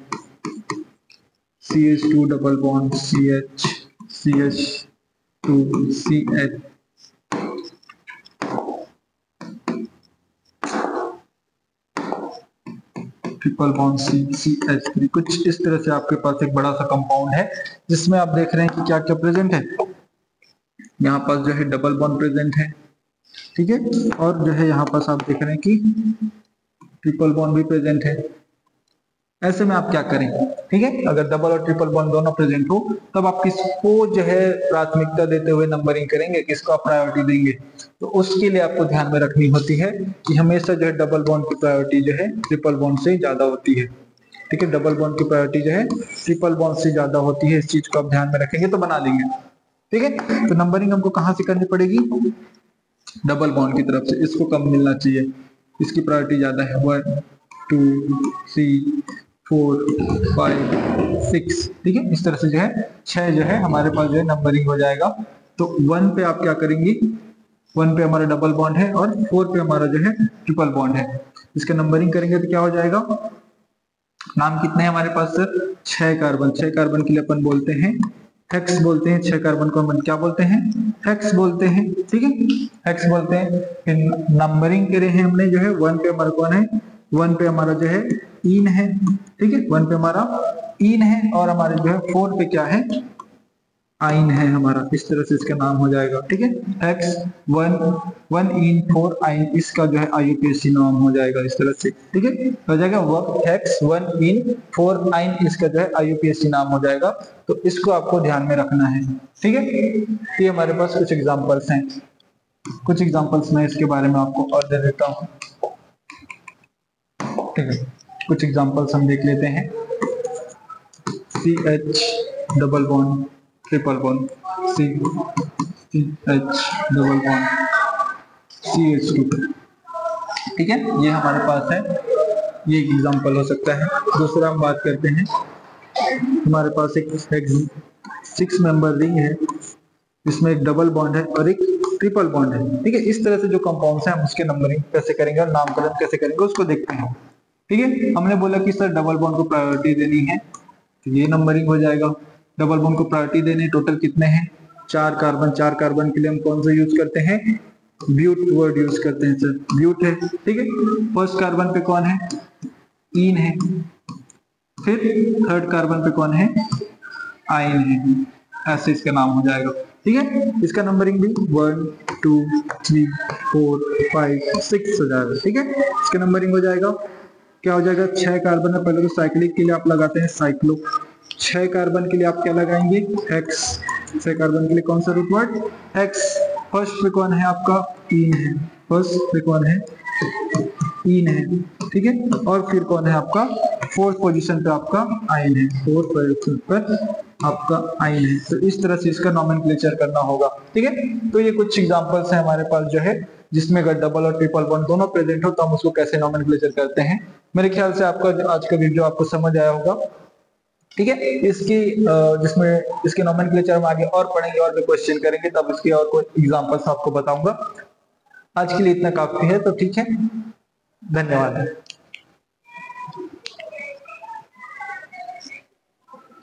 CH2 double bond CH, CH2 CH, triple bond CH3, कुछ इस तरह से आपके पास एक बड़ा सा कंपाउंड है जिसमें आप देख रहे हैं कि क्या क्या प्रेजेंट है, यहाँ पास जो है डबल बॉन्ड प्रेजेंट है, ठीक है। और जो है यहाँ पास आप देख रहे हैं कि ट्रिपल बॉन्ड भी प्रेजेंट है। ऐसे में आप क्या करें, ठीक है, अगर डबल और ट्रिपल बॉन्ड दोनों प्रेजेंट हो तब आप किसको जो है प्राथमिकता देते हुए नंबरिंग करेंगे, किसको आप प्रायोरिटी देंगे, तो उसके लिए आपको ध्यान में रखनी होती है कि हमेशा जो है डबल बॉन्ड की प्रायोरिटी जो है ट्रिपल बॉन्ड से ज्यादा होती है, ठीक है। डबल बॉन्ड की प्रायोरिटी जो है ट्रिपल बॉन्ड से ज्यादा होती है, इस चीज को आप ध्यान में रखेंगे तो बना लेंगे, ठीक है। तो नंबरिंग हमको कहाँ से करनी पड़ेगी, डबल बॉन्ड की तरफ से, इसको कम मिलना चाहिए, इसकी प्रायोरिटी ज्यादा है, 1 2 3 4 5 6, ठीक है। इस तरह से जो है 6 जो है हमारे पास जो है नंबरिंग हो जाएगा। तो 1 पे आप क्या करेंगे, 1 पे हमारा डबल बॉन्ड है और 4 पे हमारा जो है ट्रिपल बॉन्ड है, इसके नंबरिंग करेंगे तो क्या हो जाएगा, नाम कितने हैं हमारे पास सर, 6 कार्बन, 6 कार्बन के लिए अपन बोलते हैं हेक्स बोलते हैं, 6 कार्बन को हम क्या बोलते हैं, हेक्स बोलते हैं, ठीक है, हेक्स बोलते हैं। फिर नंबरिंग करे हैं हमने जो है 1 पे हमारा कौन है, 1 पे हमारा जो है इन है, ठीक है, 1 पे हमारा इन है, और हमारे जो है 4 पे क्या है, आइन है हमारा, इस तरह से इसका नाम हो जाएगा, ठीक है। हेक्स 1 इन 4 आइन, इसका जो है IUPAC नाम हो जाएगा इस तरह से, ठीक है, हो जाएगा वर्क हेक्स 1 इन 4 आइन, इसका जो है IUPAC नाम हो जाएगा। तो इसको आपको ध्यान में रखना है, ठीक है। ये हमारे पास कुछ एग्जांपल्स हैं। कुछ एग्जांपल्स मैं इसके बारे में आपको और दे देता हूँ। ठीक है, कुछ एग्जांपल्स हम देख लेते हैं। CH double bond triple bond, CH double bond CH2। ठीक है, ये हमारे पास है, ये एग्जांपल हो सकता है। दूसरा हम बात करते हैं, हमारे पास एक 6 मेंबर रिंग है, इसमें एक डबल बॉन्ड है और एक ट्रिपल बॉन्ड है। ठीक है, इस तरह से जो कंपाउंड्स हैं हम उसके नंबरिंग कैसे करेंगे और नामकरण कैसे करेंगे उसको देखते हैं। ठीक है, हमने बोला कि सर डबल बॉन्ड को प्रायोरिटी देनी है, तो ये नंबरिंग हो जाएगा। डबल बॉन्ड को प्रायोरिटी देनी, टोटल कितने हैं 4 कार्बन। 4 कार्बन के लिए हम कौन सा यूज करते हैं, ब्यूट वर्ड यूज करते हैं सर, ब्यूट है। ठीक है, फर्स्ट कार्बन पे कौन है, ईन है। फिर थर्ड कार्बन पे कौन है, आयन है। ऐसे इसका नाम हो जाएगा। ठीक है, इसका नंबरिंग भी 1 2 3 4 5 6 हो जाएगा। ठीक है, इसका नंबरिंग हो जाएगा, क्या हो जाएगा, 6 कार्बन है। पहले तो साइक्लिक के लिए आप लगाते हैं साइक्लो, 6 कार्बन के लिए आप क्या लगाएंगे, एक्स। 6 कार्बन के लिए कौन सा रूट वर्ड, एक्स। फर्स्ट पे कौन है आपका, ईन है। फर्स्ट पे कौन है, ईन है। ठीक है, और फिर कौन है आपका, फोर्थ पोजीशन पे आपका आयन है। फोर्थ पोजीशन पर आपका आयन है। तो इस तरह से इसका नोमेनक्लेचर करना होगा। ठीक है, तो ये कुछ एग्जांपल्स हैं हमारे पास जो है, जिसमें अगर डबल और ट्रिपल बॉन्ड दोनों प्रेजेंट हो तो हम उसको कैसे नोमेनक्लेचर करते हैं। मेरे ख्याल से आपका आज का वीडियो आपको समझ आया होगा। ठीक है, इसकी जिसमें इसके नोमेनक्लेचर हम आगे और पढ़ेंगे और भी क्वेश्चन करेंगे, तब इसके और कोई एग्जांपल्स आपको बताऊंगा। आज के लिए इतना काफी है, तो ठीक है, धन्यवाद।